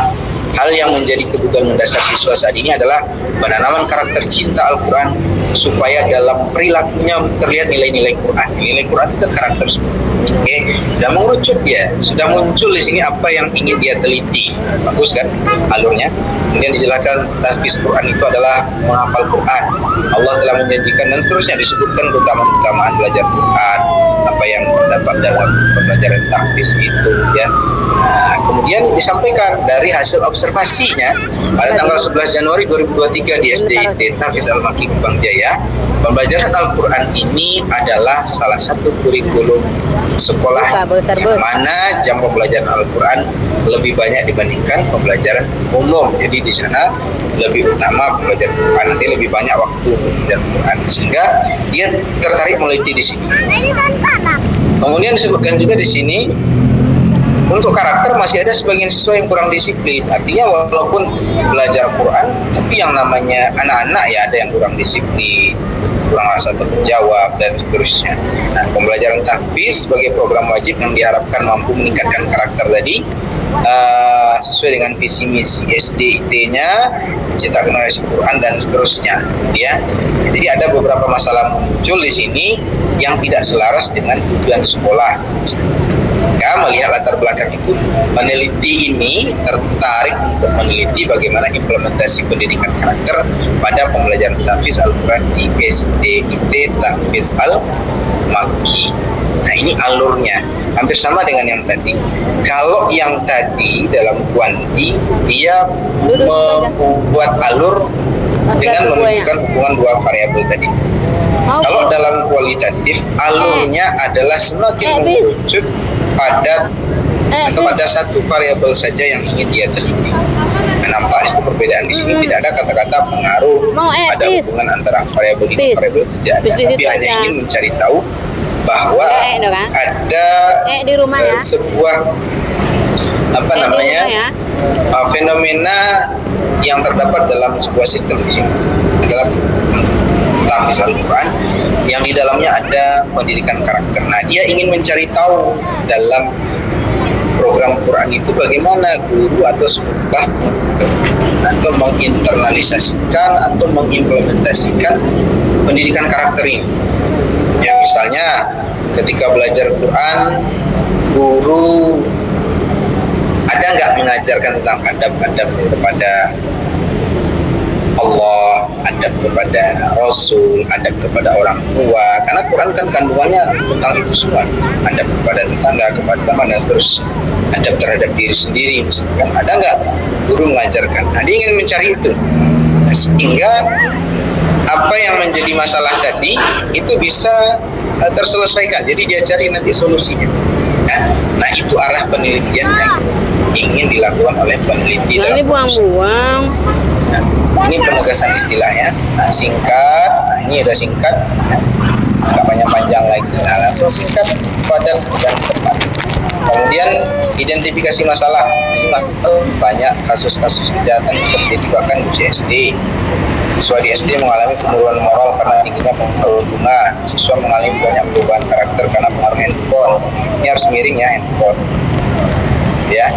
Hal yang menjadi kebutuhan mendasar siswa saat ini adalah penanaman karakter cinta Al-Quran supaya dalam perilakunya terlihat nilai-nilai Quran. Nilai Quran itu karakter semua. Dan mengerucut dia, sudah muncul di sini apa yang ingin dia teliti. Bagus kan alurnya? Kemudian dijelaskan tahfiz Quran itu adalah menghafal Quran. Allah telah menjanjikan dan seterusnya disebutkan keutamaan belajar Quran, apa yang terdapat dalam pembelajaran tahfiz itu ya. Kemudian disampaikan dari hasil observasinya pada tanggal 11 Januari 2023 di SDIT Tahfiz Al-Makki Kupang Jaya, pembelajaran Al-Quran ini adalah salah satu kurikulum sekolah yang mana jam pembelajaran Al-Quran lebih banyak dibandingkan pembelajaran umum. Jadi di sana lebih utama pembelajaran Quran, nanti lebih banyak waktu belajar Quran, sehingga dia tertarik meneliti di sini. Kemudian disebutkan juga di sini untuk karakter masih ada sebagian siswa yang kurang disiplin. Artinya walaupun belajar Quran, tapi yang namanya anak-anak ya ada yang kurang disiplin, kurang rasa tanggung jawab dan seterusnya. Nah, pembelajaran tahfiz sebagai program wajib yang diharapkan mampu meningkatkan karakter tadi sesuai dengan visi misi SDIT-nya, mencetak generasi Quran dan seterusnya. Ya, jadi ada beberapa masalah muncul di sini yang tidak selaras dengan tujuan sekolah. Melihat latar belakang itu, peneliti ini tertarik untuk meneliti bagaimana implementasi pendidikan karakter pada pembelajaran tahfiz Al-Quran di SDIT Tahfiz Al-Makki. Nah, ini alurnya hampir sama dengan yang tadi. Kalau yang tadi dalam kuanti dia membuat alur dengan menunjukkan hubungan dua variabel tadi. Kalau dalam kualitatif, alurnya adalah semakin mengerucut pada satu variabel saja yang ingin dia teliti. Nampak itu perbedaan di sini, tidak ada kata-kata pengaruh ada hubungan antara variabel ini dan variabel tidak ada, tapi hanya ingin mencari tahu bahwa ada sebuah fenomena yang terdapat dalam sebuah sistem di sini adalah tahfiz Al-Quran yang di dalamnya ada pendidikan karakter. Nah, dia ingin mencari tahu dalam program Quran itu bagaimana guru atau sekolah atau menginternalisasikan atau mengimplementasikan pendidikan karakter ini. Ya, misalnya ketika belajar Quran, guru ada nggak mengajarkan tentang adab-adab kepada Allah, adab kepada Rasul, adab kepada orang tua? Karena Quran kan kandungannya tentang itu semua. Adab kepada tetangga, kepada teman, dan terus adab terhadap diri sendiri. Misalkan ada nggak guru mengajarkan? Nah, dia ingin mencari itu, sehingga apa yang menjadi masalah tadi itu bisa terselesaikan. Jadi dia cari nanti solusinya. Nah, itu arah penelitian yang ingin dilakukan oleh peneliti. Ini buang-buang. Ini penegasan istilahnya. Nah, singkat. Nah, ini udah singkat. Nggak panjang-panjang lagi. Nah, langsung singkat, padat, dan tepat. Kemudian identifikasi masalah. Ini banyak kasus-kasus kejahatan terjadi bahkan di SD. Siswa di SD mengalami penurunan moral karena tingginya pengaruh bunga. Siswa mengalami banyak perubahan karakter karena pengaruh handphone. Ini harus miring ya, handphone. Ya,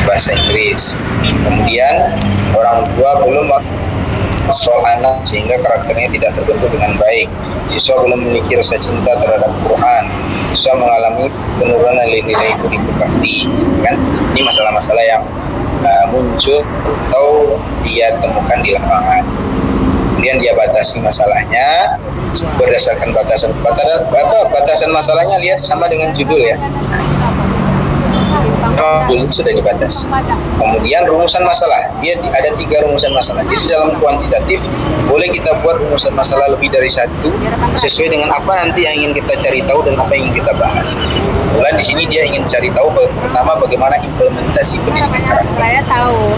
bahasa Inggris. Kemudian orang tua belum soal anak sehingga karakternya tidak terbentuk dengan baik. Siswa belum memiliki rasa cinta terhadap Quran. Siswa mengalami penurunan nilai budi pekerti. Kan? Ini masalah-masalah yang muncul atau dia temukan di lapangan. Kemudian dia batasi masalahnya berdasarkan batasan masalahnya. Lihat sama dengan judul ya. Judul sudah dibatasi. Kemudian rumusan masalah, dia ada 3 rumusan masalah. Jadi dalam kuantitatif boleh kita buat rumusan masalah lebih dari 1 sesuai dengan apa nanti yang ingin kita cari tahu dan apa yang ingin kita bahas. Kemudian di sini dia ingin cari tahu pertama bagaimana implementasi pendidikan karakter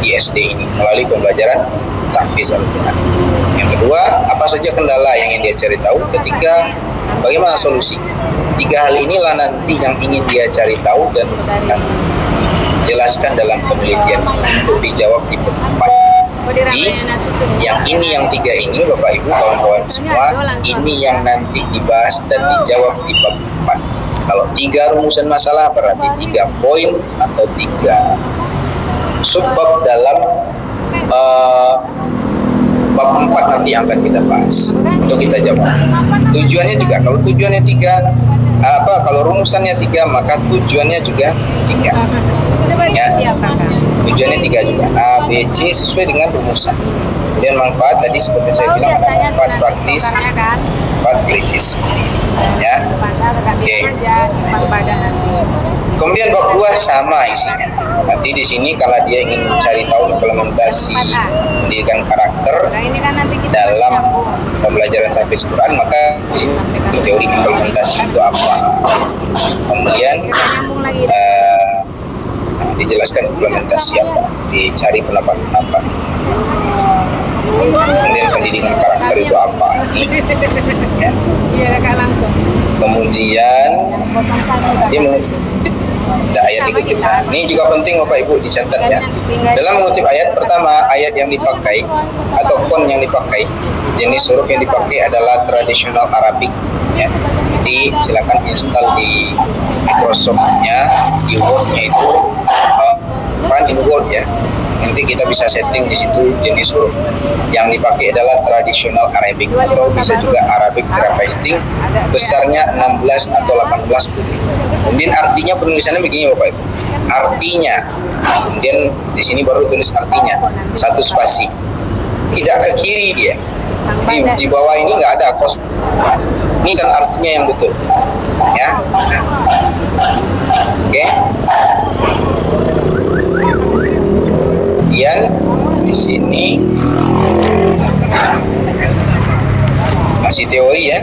di SD ini melalui pembelajaran tahfiz Al-Quran. Yang kedua, apa saja kendala yang ingin dia cari tahu. Ketiga, bagaimana solusi. 3 hal inilah nanti yang ingin dia cari tahu dan jelaskan dalam penelitian untuk dijawab di tempat. Jadi yang ini, yang 3 ini Bapak Ibu kawan-kawan semua, ini yang nanti dibahas dan dijawab di bab 4. Kalau 3 rumusan masalah berarti 3 poin atau 3 subbab dalam bab 4 nanti yang akan kita bahas untuk kita jawab. Tujuannya juga, kalau tujuannya 3 kalau rumusannya 3 maka tujuannya juga 3 ya. Tujuannya 3 juga, A, B, C sesuai dengan rumusan. Kemudian manfaat tadi seperti saya bilang ada manfaat praktis, manfaat kritis ya. Oke. Kemudian bab 2 sama isinya. Nanti di sini kalau dia ingin mencari tahu implementasi pendidikan karakter dalam pembelajaran tahfiz Quran, maka teori implementasi itu apa. Kemudian dijelaskan implementasi apa, dicari pendapat-pendapat. Kemudian pendidikan karakter itu apa? Ya. Kemudian dia ada ayat dikutip. Ini juga penting Bapak Ibu dicatat ya. Dalam mengutip ayat, pertama ayat yang dipakai atau font yang dipakai, jenis huruf yang dipakai adalah tradisional Arabic ya. Jadi silakan install di Microsoft-nya, di Word-nya itu run in Word ya. Nanti kita bisa setting di situ jenis huruf yang dipakai adalah tradisional Arabic atau bisa juga Arabic Terapasting, besarnya 16 atau 18 putih. Kemudian artinya penulisannya begini Bapak Ibu. Artinya, kemudian di sini baru tulis artinya, 1 spasi. Tidak ke kiri dia. Di bawah ini nggak ada kos. Ini kan artinya yang betul. Ya. Oke. Kemudian di sini masih teori ya,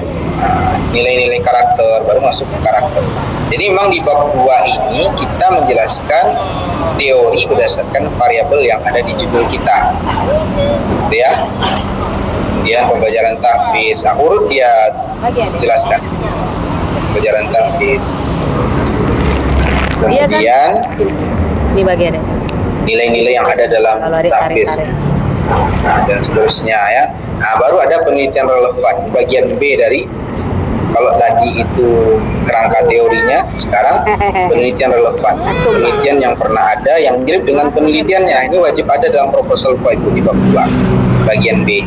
nilai-nilai karakter, baru masuk ke karakter. Jadi memang di bab 2 ini kita menjelaskan teori berdasarkan variabel yang ada di judul kita, gitu ya. Kemudian pembelajaran tahfiz, urut dia jelaskan pembelajaran tahfiz. Kemudian di bagian nilai-nilai yang ada dalam tahfiz dan seterusnya ya. Nah, baru ada penelitian relevan bagian B dari, kalau tadi itu kerangka teorinya, sekarang penelitian relevan, penelitian yang pernah ada yang mirip dengan penelitiannya. Ini wajib ada dalam proposal Bapak Ibu di bab 2 bagian B.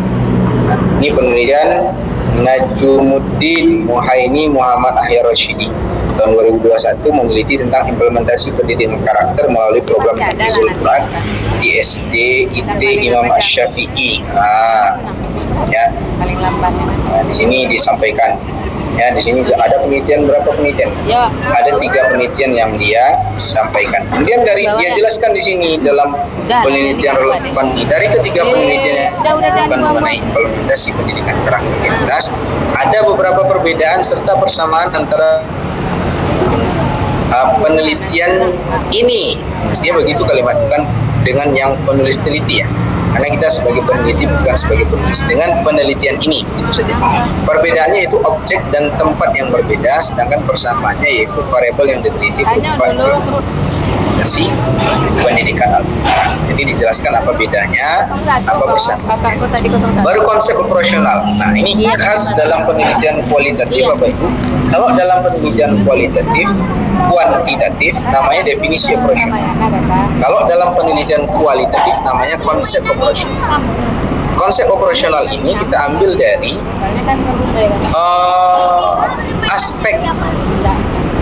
Ini penelitian Najumuddin Muhaini Muhammad Ahyar Rashidi tahun 2021 meneliti tentang implementasi pendidikan karakter melalui program Tahfizul Quran di SD IT Imam Asy-Syafi'i. Ya. Nah, di sini disampaikan. Ya, di sini ada penelitian, berapa penelitian? Ada 3 penelitian yang dia sampaikan. Kemudian dari dia jelaskan di sini dalam penelitian relevan dari ketiga penelitian yang bukan mengenai implementasi pendidikan karakter di atas, ada beberapa perbedaan serta persamaan antara penelitian ini, mestinya begitu kalimat, bukan dengan yang penulis teliti ya, karena kita sebagai peneliti bukan sebagai penulis. Dengan penelitian ini itu saja perbedaannya, itu objek dan tempat yang berbeda, sedangkan persamaannya yaitu variabel yang diteliti berupa implementasi pendidikan Al-Quran. Jadi dijelaskan apa bedanya, apa persamaannya. Baru konsep operasional. Nah, ini khas dalam penelitian kualitatif Bapak Ibu. Kalau dalam penelitian kuantitatif namanya definisi operasional. Kalau dalam penelitian kualitatif namanya konsep operasional. Konsep operasional ini kita ambil dari aspek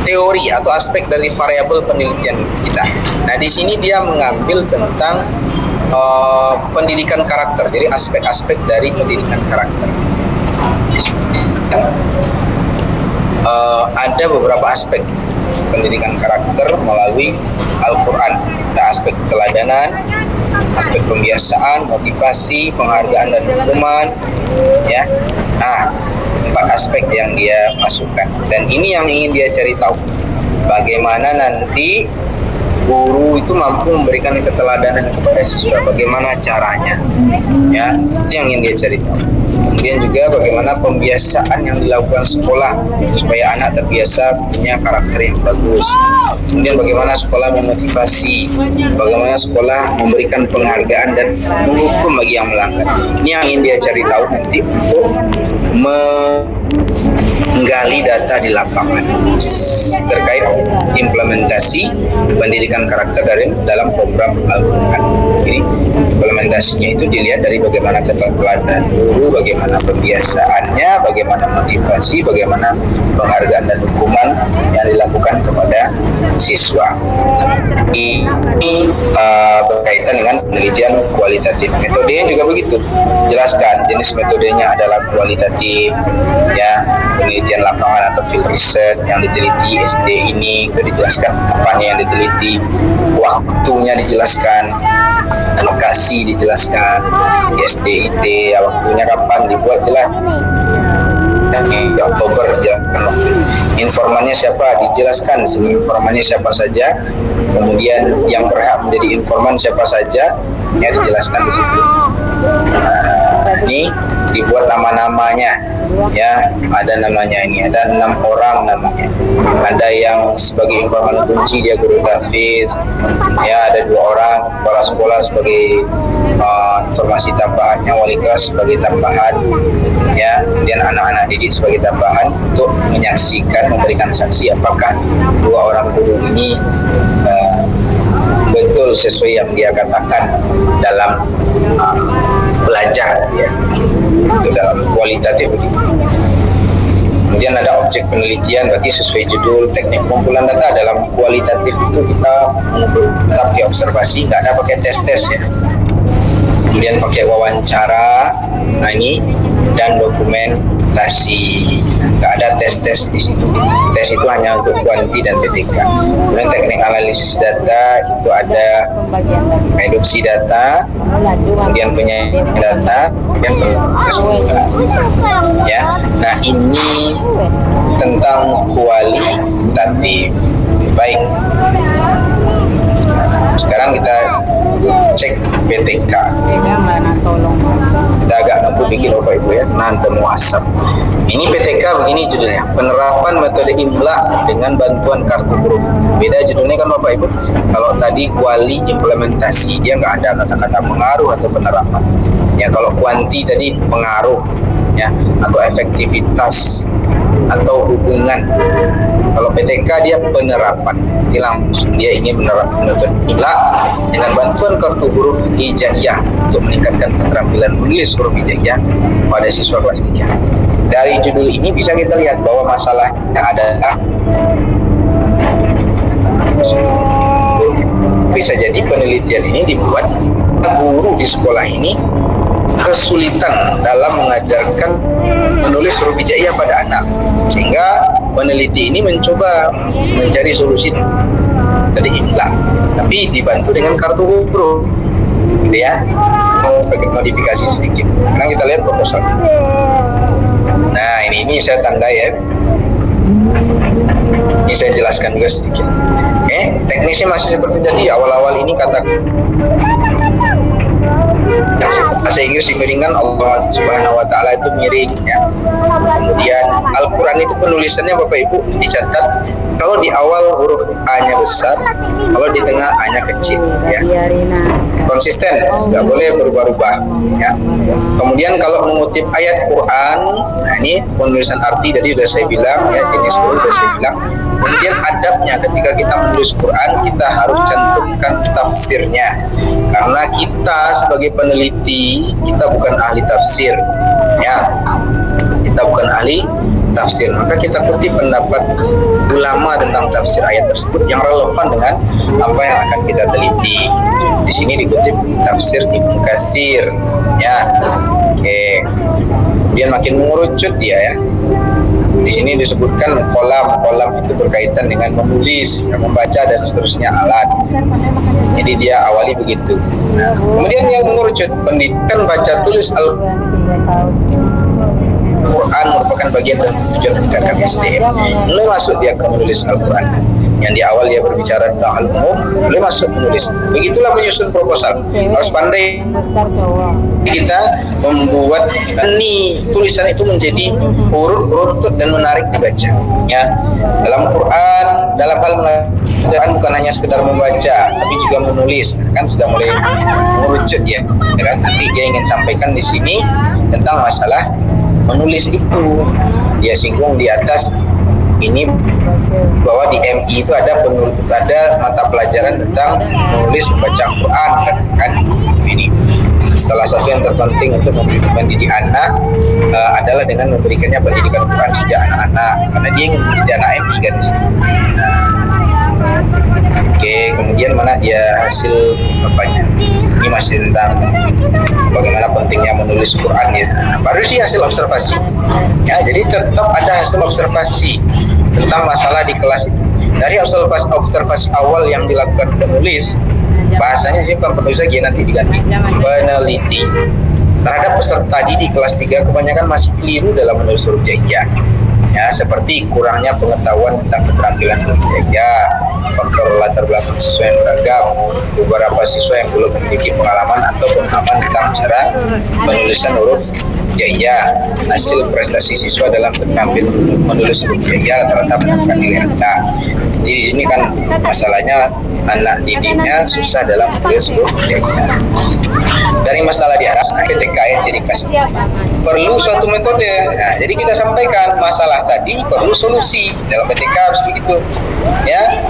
teori atau aspek dari variabel penelitian kita. Nah, di sini dia mengambil tentang pendidikan karakter. Jadi aspek-aspek dari pendidikan karakter. Ada beberapa aspek pendidikan karakter melalui Al-Quran. Ada aspek keteladanan, aspek pembiasaan, motivasi, penghargaan dan hukuman, ya. Nah, 4 aspek yang dia masukkan. Dan ini yang ingin dia cari tahu. Bagaimana nanti guru itu mampu memberikan keteladanan kepada siswa, bagaimana caranya, ya. Itu yang ingin dia cari tahu. Kemudian juga bagaimana pembiasaan yang dilakukan sekolah supaya anak terbiasa punya karakter yang bagus. Kemudian bagaimana sekolah memotivasi, bagaimana sekolah memberikan penghargaan dan menghukum bagi yang melanggar. Ini yang ingin dia cari tahu nanti untuk menggali data di lapangan terkait implementasi pendidikan karakter dalam program Al-Quran. Jadi implementasinya itu dilihat dari bagaimana keteladanan guru, bagaimana pembiasaannya, bagaimana motivasi, bagaimana penghargaan dan hukuman yang dilakukan kepada siswa. Ini berkaitan dengan penelitian kualitatif. Metodenya juga begitu. Jelaskan jenis metodenya adalah kualitatif, ya, penelitian lapangan atau field research yang diteliti SD ini, itu dijelaskan apanya yang diteliti, waktunya dijelaskan, lokasi dijelaskan, SDIT, waktunya kapan dibuat jelas. Dan di Oktober dijelaskan waktu. Informannya siapa dijelaskan di sini, informannya siapa saja, kemudian yang berhak menjadi informan siapa saja, ya dijelaskan di situ. Ini dibuat nama-namanya, ya, ada namanya ini, ada 6 orang namanya. Ada yang sebagai informan kunci dia guru tahfiz, ya, ada 2 orang kepala sekolah sebagai informasi tambahannya, wali kelas sebagai tambahan, ya, kemudian anak-anak didik sebagai tambahan untuk menyaksikan, memberikan saksi apakah 2 orang guru ini betul sesuai yang dia katakan dalam belajar, ya, itu dalam kualitatif begitu. Kemudian ada objek penelitian, berarti sesuai judul teknik pengumpulan data. Dalam kualitatif itu kita pakai observasi, nggak ada pakai tes-tes, ya. Kemudian pakai wawancara, nah ini, dan dokumentasi. Nggak ada tes-tes di situ. Tes itu hanya untuk kuanti dan PTK. Kemudian teknik analisis data itu ada reduksi data, kemudian penyajian data, kemudian ya. Nah, ini tentang kualitatif. Baik. Sekarang kita cek PTK. Kita agak mampu bikin Bapak Ibu, ya, nanti muasab. Ini PTK begini judulnya, penerapan metode imla dengan bantuan kartu huruf. Beda judulnya kan Bapak Ibu. Kalau tadi kuali implementasi, dia nggak ada kata-kata pengaruh atau penerapan. Ya, kalau kuanti tadi pengaruh, ya, atau efektivitas atau hubungan. Kalau PTK dia penerapan. Jadi langsung dia ingin menerapkan metode imla dengan bantuan kartu huruf hijaiyah untuk meningkatkan keterampilan menulis huruf hijaiyah pada siswa kelas 3. Dari judul ini bisa kita lihat bahwa masalahnya adalah bisa jadi penelitian ini dibuat guru di sekolah ini kesulitan dalam mengajarkan menulis huruf hijaiyah pada anak, sehingga peneliti ini mencoba mencari solusi dari imla, tapi dibantu dengan kartu huruf, gitu, ya. Mau pakai modifikasi sedikit. Sekarang kita lihat proposal. Nah, ini saya tanda, ya. Ini saya jelaskan juga sedikit. Oke, teknisnya masih seperti tadi. Awal-awal ini kata yang bahasa Inggris dimiringkan, Allah Subhanahu wa Ta'ala itu miring, ya. Kemudian Al-Quran itu penulisannya Bapak Ibu dicatat, kalau di awal huruf A-nya besar, kalau di tengah A-nya kecil, ya. Konsisten, nggak boleh berubah-ubah, ya. Kemudian kalau mengutip ayat Quran, nah ini penulisan arti tadi sudah saya bilang, ya, jenis huruf sudah saya bilang. Kemudian adabnya ketika kita menulis Quran, kita harus cantumkan tafsirnya, karena kita sebagai peneliti, kita bukan ahli tafsir, ya, kita bukan ahli tafsir, maka kita kutip pendapat ulama tentang tafsir ayat tersebut yang relevan dengan apa yang akan kita teliti. Di sini dikutip tafsir Ibnu Katsir, ya. Oke. Kemudian makin mengerucut dia, ya. Di sini disebutkan kolam itu berkaitan dengan menulis, membaca dan seterusnya alat. Jadi dia awali begitu. Nah, kemudian yang mengerucut, pendidikan baca tulis Al-Quran merupakan bagian dari tujuan pendidikan SDM. Mulai masuk dia ke menulis Al-Quran. Yang di awal dia berbicara tentang hal umum, boleh masuk menulis. Begitulah menyusun proposal. Harus pandai kita membuat tulisan itu menjadi urut dan menarik dibaca. Ya, dalam Quran, dalam hal mengajarkan bukan hanya sekedar membaca, tapi juga menulis. Kan sudah mulai mengerucut ya, kan? Nanti dia ingin sampaikan di sini tentang masalah menulis itu. Dia singgung di atas ini bahwa di MI itu ada mata pelajaran tentang menulis membaca Quran, kan? Ini salah satu yang terpenting untuk mendidik anak adalah dengan memberikannya pendidikan Quran sejak anak-anak, karena dia ingin menjadi anak MI kan di sini. Oke, kemudian mana dia hasil apanya? Ini masih tentang bagaimana pentingnya menulis Quran ya. Baru sih hasil observasi. Ya, jadi tetap ada hasil observasi tentang masalah di kelas itu. Dari observasi awal yang dilakukan penulis, bahasanya sih bukan penulis lagi, nanti diganti peneliti terhadap peserta di kelas 3 kebanyakan masih keliru dalam menulis huruf jaiyah. Ya, seperti kurangnya pengetahuan tentang keterampilan huruf jaiyah, faktor latar belakang siswa yang beragam, beberapa siswa yang belum memiliki pengalaman atau pemahaman tentang cara penulisan huruf jaiyah. Hasil prestasi siswa dalam keterampilan menulis huruf jaiyah rata-rata mendapat nilai rendah. Jadi di sini kan masalahnya anak didiknya susah dalam menulis huruf jaiyah. Dari masalah di atas, PTKN ciri khas perlu suatu metode. Nah, jadi kita sampaikan masalah tadi perlu solusi dalam PTK harus begitu. Ya,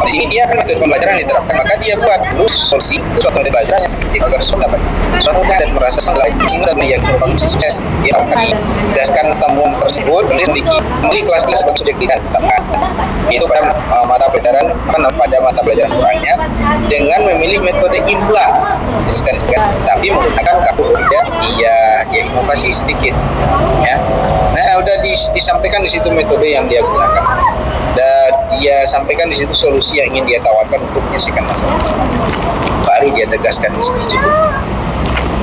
di sini dia kan metode pembelajaran diterapkan, maka dia buat solusi suatu metode pembelajaran yang agar siswa dapat suatu dan merasa senang sehingga yang merupakan sukses. Dia akan berdasarkan temuan tersebut memiliki kelas-kelas sebagai subjek ditetapkan. Itu pada mata pelajaran pelajaran Qurannya dengan memilih metode imla, tapi menggunakan kartu dia inovasi sedikit. Ya, nah udah disampaikan di situ metode yang dia gunakan. Dan dia sampaikan di situ solusi yang ingin dia tawarkan untuk menyelesaikan masalah tersebut. Baru dia tegaskan di sini juga.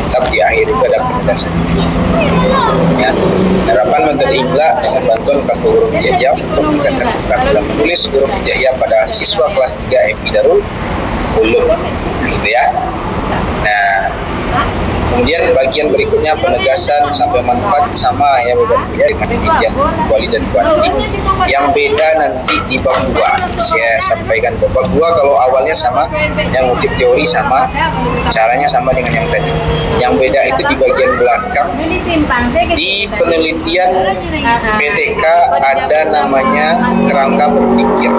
Tetap di akhir itu ada penegasan. Ya, harapan metode imla dengan bantuan kartu huruf hijaiyah untuk meningkatkan keterampilan menulis huruf hijaiyah pada siswa kelas 3 MI Darul Ulum, gitu ya. Nah, kemudian bagian berikutnya penegasan sampai manfaat sama ya berbeda dengan penelitian kuali dan kuanti. Yang beda nanti di bab 2. Saya sampaikan ke bab 2 kalau awalnya sama, yang ngutip teori sama, caranya sama dengan yang tadi. Yang beda itu di bagian belakang. Di penelitian PTK ada namanya kerangka berpikir.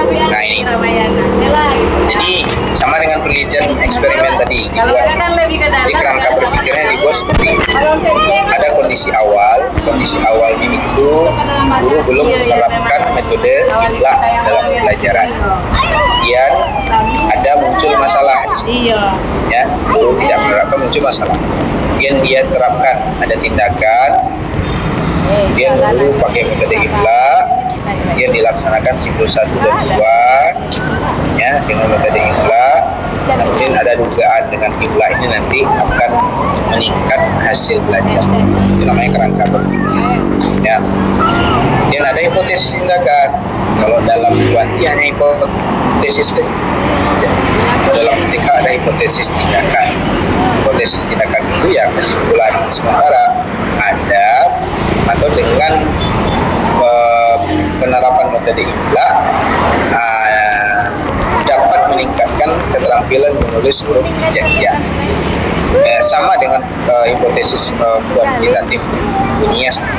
Nah ini. Jadi sama dengan penelitian eksperimen tadi dibuat. Di kerangka berpikirnya dibuat seperti ada kondisi awalnya itu guru belum menerapkan metode imla dalam pelajaran. Kemudian ada muncul masalah di sini. Ya, guru tidak menerapkan, muncul masalah. Kemudian dia terapkan, ada tindakan. Kemudian guru pakai metode imla. Dia dilaksanakan siklus 1 dan 2 ya dengan metode imla. Kemudian ada dugaan dengan imla ini nanti akan meningkat hasil belajar. Itu namanya kerangka berpikir. Ya. Dan ada hipotesis tindakan. Kalau dalam kuanti hanya hipotesis saja. Dalam PTK ada hipotesis tindakan. Hipotesis tindakan itu ya kesimpulan sementara ada atau dengan penerapan metode imla dapat meningkatkan keterampilan menulis huruf hijaiyah. Sama dengan hipotesis kuantitatif bunyinya sama.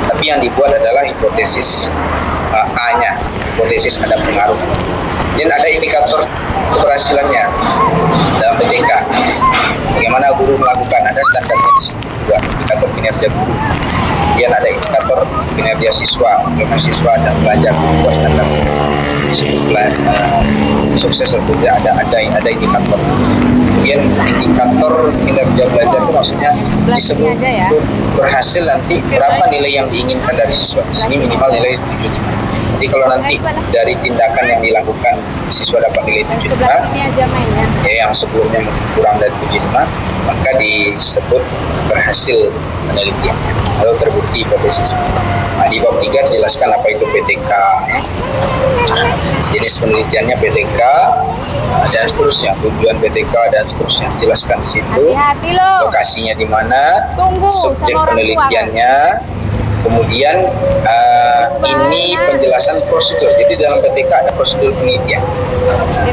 Tapi yang dibuat adalah hipotesis A-nya, hipotesis ada pengaruh. Dan ada indikator keberhasilannya dalam PTK. Bagaimana guru melakukan, ada standarnya di situ juga, indikator kinerja guru. Kemudian ada indikator kinerja siswa, bagaimana siswa dan belajar buat standar sukses atau tidak, ada indikator. Kemudian indikator kinerja belajar itu maksudnya disebut berhasil nanti berapa nilai yang diinginkan dari siswa. Di sini minimal nilai 7. Jadi kalau nanti dari tindakan yang dilakukan siswa dapat nilai 75, ya yang sebelumnya mungkin kurang dari 75, maka disebut berhasil penelitiannya atau terbukti hipotesis. Nah, di bab 3 dijelaskan apa itu PTK, jenis penelitiannya PTK, dan seterusnya, tujuan PTK dan seterusnya dijelaskan di situ. Lokasinya di mana, subjek penelitiannya, kemudian ini penjelasan prosedur. Jadi dalam PTK ada prosedur penelitian.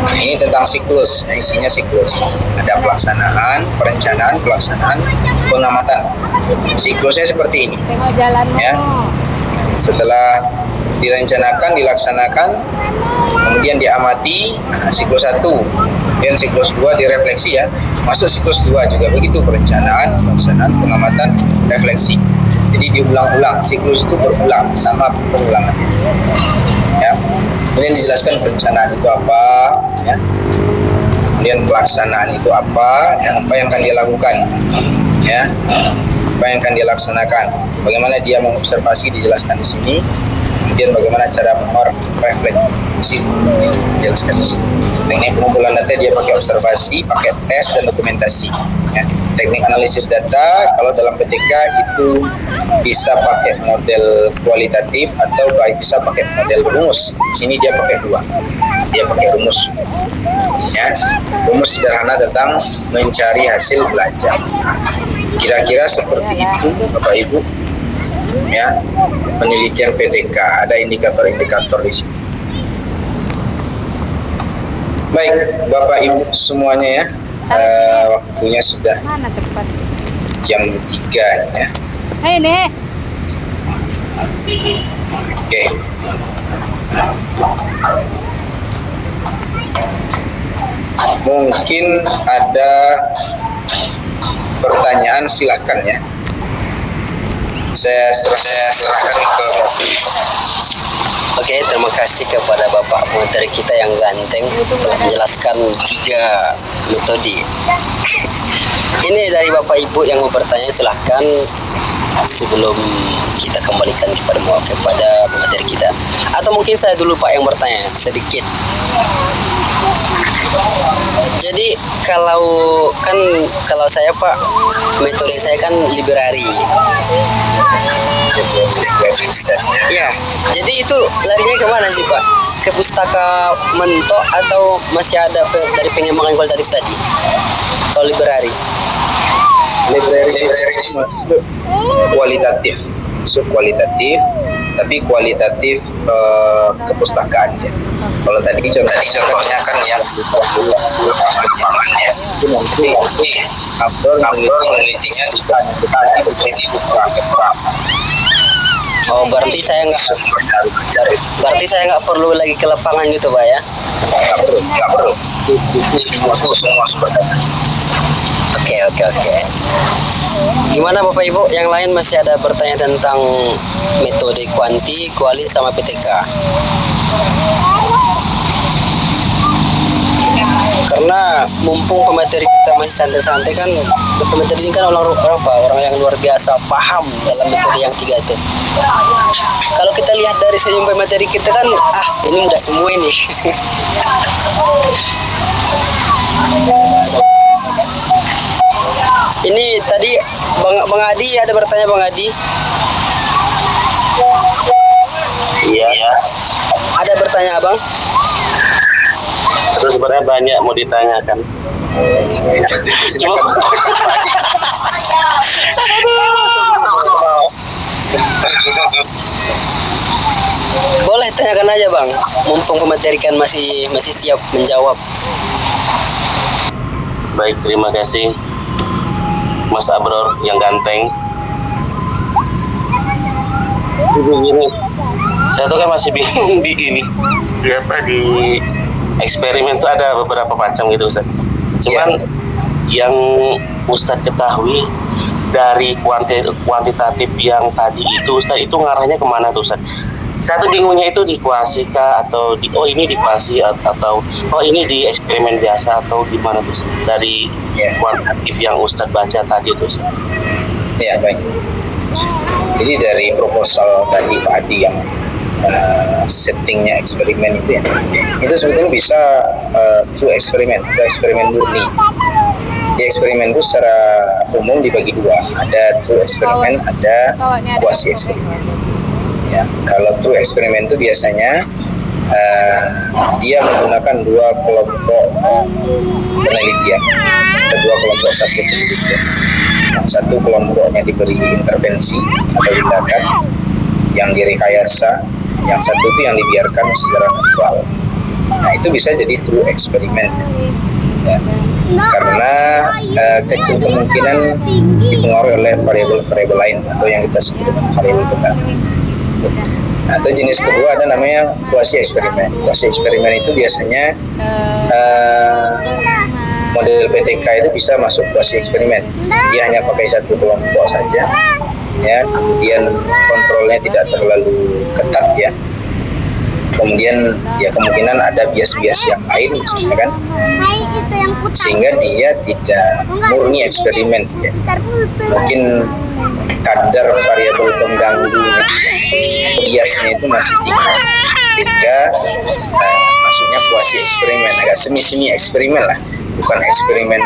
Nah, ini tentang siklus, isinya siklus. Ada pelaksanaan, perencanaan, pelaksanaan, pengamatan. Siklusnya seperti ini. Ya. Setelah direncanakan, dilaksanakan, kemudian diamati, siklus 1, dan siklus 2 direfleksi ya. Masuk siklus 2 juga begitu, perencanaan, pelaksanaan, pengamatan, refleksi. Jadi diulang-ulang, siklus itu berulang sama pengulangannya. Ya. Kemudian dijelaskan perencanaan itu apa, ya. Kemudian pelaksanaan itu apa, ya, apa yang akan dia lakukan, ya, apa yang akan dia laksanakan, bagaimana dia mengobservasi dijelaskan di sini. Kemudian bagaimana cara merefleksi dijelaskan di sini. Teknik pengumpulan data dia pakai observasi, pakai tes dan dokumentasi. Ya. Teknik analisis data kalau dalam PTK itu bisa pakai model kualitatif atau bisa pakai model rumus. Di sini dia pakai dua. Dia pakai rumus. Ya, rumus sederhana tentang mencari hasil belajar. Kira-kira seperti itu, Bapak Ibu. Ya, penelitian PTK ada indikator-indikator di sini. Baik, Bapak Ibu semuanya ya, waktunya sudah jam 3 ya. Ini. Oke. Mungkin ada pertanyaan, silakan ya. Saya serahkan ke Oke, terima kasih kepada Bapak materi kita yang ganteng telah menjelaskan 3 metode. Ini dari Bapak Ibu yang mau bertanya, silahkan sebelum kita kembalikan kepada materi kita. Atau mungkin saya dulu Pak yang bertanya sedikit. Jadi kalau saya Pak, metode saya kan library. Ya, jadi itu larinya kemana sih Pak? Ke pustaka mentok atau masih ada dari pengembangan kualitatif tadi? Kalau library library masuk kualitatif, tapi kualitatif kepustakaan ya. Kalau tadi contohnya kan yang lapangan ya, itu nanti penelitinya di buku. Oh, berarti saya nggak perlu lagi ke lapangan gitu Pak ya? Nggak perlu. Buku semua sumber data. Oke. Gimana Bapak Ibu yang lain masih ada bertanya tentang metode kuanti, kuali sama PTK? Karena mumpung pemateri kita masih santai-santai kan, pemateri ini kan orang yang luar biasa paham dalam metode yang 3 itu. Kalau kita lihat dari senyum pemateri kita kan, ini udah semua ini. Ini tadi Bang Adi ada bertanya, Bang Adi. Iya. Ada bertanya Abang? Terus sebenarnya banyak mau ditanyakan. Cuma boleh tanyakan aja Bang, mumpung pemateri kan masih siap menjawab. baik, terima kasih Mas Abror yang ganteng. Begini, saya tuh kan masih bingung di eksperimen tuh ada beberapa macam gitu Ustaz. Cuman yang Ustaz ketahui dari kuantitatif yang tadi itu Ustaz, itu ngarahnya kemana tuh Ustaz? Saya tuh bingungnya itu di kuasi kah atau ini di kuasi atau ini di eksperimen biasa atau gimana tuh Ustaz? Dari kuantitatif yang Ustaz baca tadi tuh Ustaz. Ya, baik. Jadi dari proposal tadi Pak Adi yang settingnya eksperimen itu ya. Itu sebetulnya bisa true eksperimen atau eksperimen murni. Di eksperimen itu secara umum dibagi dua, ada true eksperimen, ada quasi eksperimen. Ya, kalau true eksperimen itu biasanya dia menggunakan dua kelompok penelitian, kedua kelompok subjek penelitian. Yang satu kelompoknya diberi intervensi atau tindakan yang direkayasa, yang satu itu yang dibiarkan secara natural. Nah, itu bisa jadi true eksperimen. Ya. Karena kecil kemungkinan dipengaruhi oleh variabel-variabel lain atau yang kita sebut dengan variabel tunggal. Nah, atau jenis kedua ada namanya quasi eksperimen. Quasi eksperimen itu biasanya model PTK itu bisa masuk quasi eksperimen. Dia hanya pakai satu kelompok saja, ya. Kemudian kontrolnya tidak terlalu ketat, ya. Kemudian ya kemungkinan ada bias-bias yang lain, misalnya kan, sehingga dia tidak murni eksperimen, ya. Mungkin kadar variabel pengganggunya, biasnya itu masih tinggi, sehingga maksudnya kuasi eksperimen, agak semi eksperimen lah, bukan eksperimen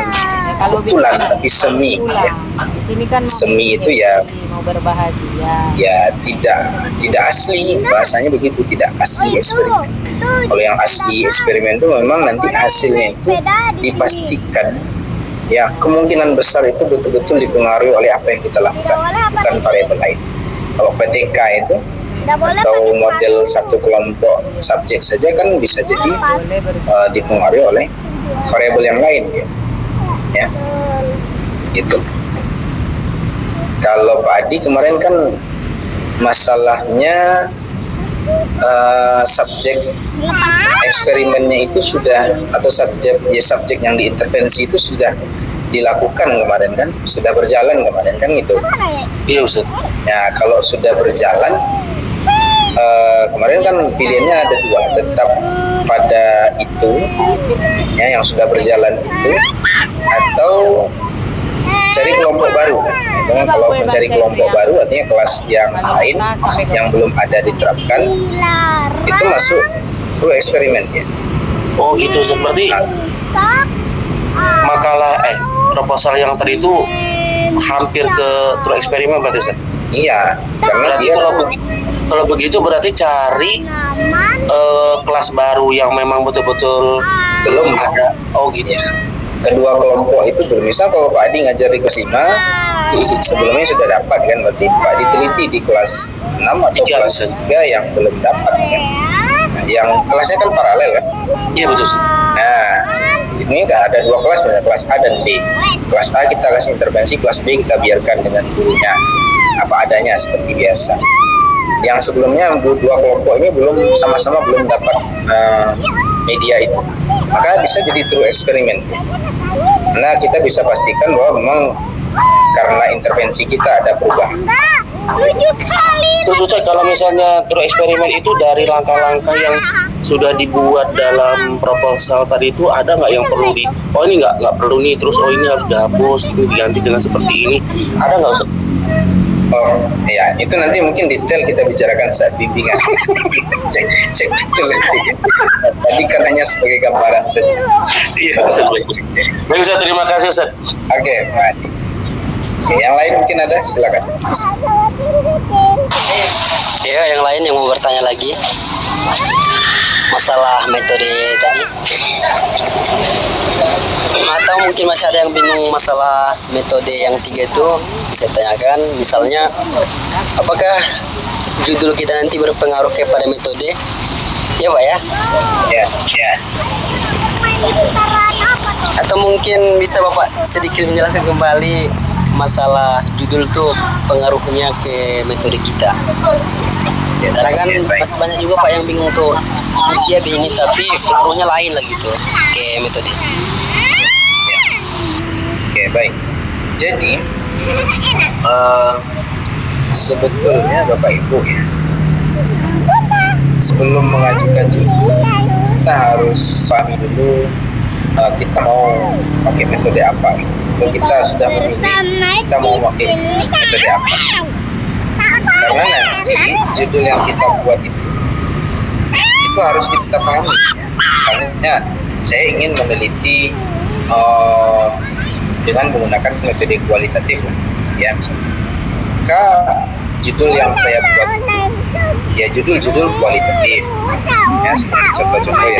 betulan tapi semi, ya. Di sini kan Semi itu ya mau berbahagia. ya tidak asli, bahasanya begitu, tidak asli eksperimen. Kalau yang asli eksperimen itu memang nanti hasilnya itu dipastikan, ya, kemungkinan besar itu betul-betul dipengaruhi oleh apa yang kita lakukan, bukan variabel lain. Kalau PTK itu atau model satu kelompok subjek saja kan bisa jadi dipengaruhi oleh variabel yang lain, ya. Gitu. Kalau Pak Adi kemarin kan masalahnya subjek eksperimennya itu sudah, atau subjek yang diintervensi itu sudah dilakukan kemarin kan, sudah berjalan kemarin kan, gitu. Iya Ustaz. Ya, kalau sudah berjalan kemarin kan pilihannya ada dua, tetap pada itu, ya, yang sudah berjalan itu, atau cari kelompok baru. Nah, kalau mencari kelompok baru artinya kelas yang lain yang belum ada diterapkan, itu masuk true eksperimen, ya. Oh gitu Ustaz. Berarti makalah proposal yang tadi itu hampir ke true eksperimen berarti Ustaz? Iya, karena Berarti dia kalau begitu berarti cari kelas baru yang memang betul-betul belum ada. Oh gitu. kedua kelompok itu belum. Misal kalau Pak Adi ngajar di kelas 5, sebelumnya sudah dapat kan, berarti Pak Adi teliti di kelas 6 atau kelas 3 yang belum dapat kan. Nah, yang kelasnya kan paralel kan. Iya betul. Nah, ini ada dua kelas, benar, kelas A dan B. Kelas A kita kasih intervensi, kelas B kita biarkan dengan gurunya apa adanya seperti biasa. Yang sebelumnya dua kelompok ini sama-sama belum dapat media itu, maka bisa jadi true eksperimen. Nah, kita bisa pastikan bahwa memang karena intervensi kita ada perubahan. Terus Ustaz, kalau misalnya true eksperimen itu dari langkah-langkah yang sudah dibuat dalam proposal tadi itu ada nggak yang perlu oh ini nggak perlu nih, terus oh ini harus dihapus, ini diganti dengan seperti ini, ada nggak Ustaz? Oh ya, itu nanti mungkin detail kita bicarakan saat bimbingan. cek betul nanti. Tadi kan hanya sebagai gambaran saja. Iya Ustaz. Baik Ustaz, terima kasih Ustaz. Oke, Pak. Yang lain mungkin ada, silakan. Ya, yang lain yang mau bertanya lagi masalah metode tadi, atau mungkin masih ada yang bingung masalah metode yang 3 itu, bisa tanyakan. Misalnya, apakah judul kita nanti berpengaruh kepada metode? Ya Pak ya? Ya. Atau mungkin bisa Bapak sedikit menjelaskan kembali masalah judul tuh pengaruhnya ke metode kita? Karena kan masih banyak juga Pak yang bingung tuh, dia begini tapi pengaruhnya lain lagi tuh ke metode. Oke, baik. Jadi sebetulnya Bapak Ibu ya, sebelum mengajukan judul kita harus pahami dulu kita mau pakai metode apa. Kalau kita sudah memilih kita mau pakai metode apa, karena nanti judul yang kita buat itu harus kita pahami. Misalnya saya ingin meneliti dengan menggunakan metode kualitatif, ya. Maka judul yang saya buat ya judul-judul kualitatif, ya, seperti contoh-contoh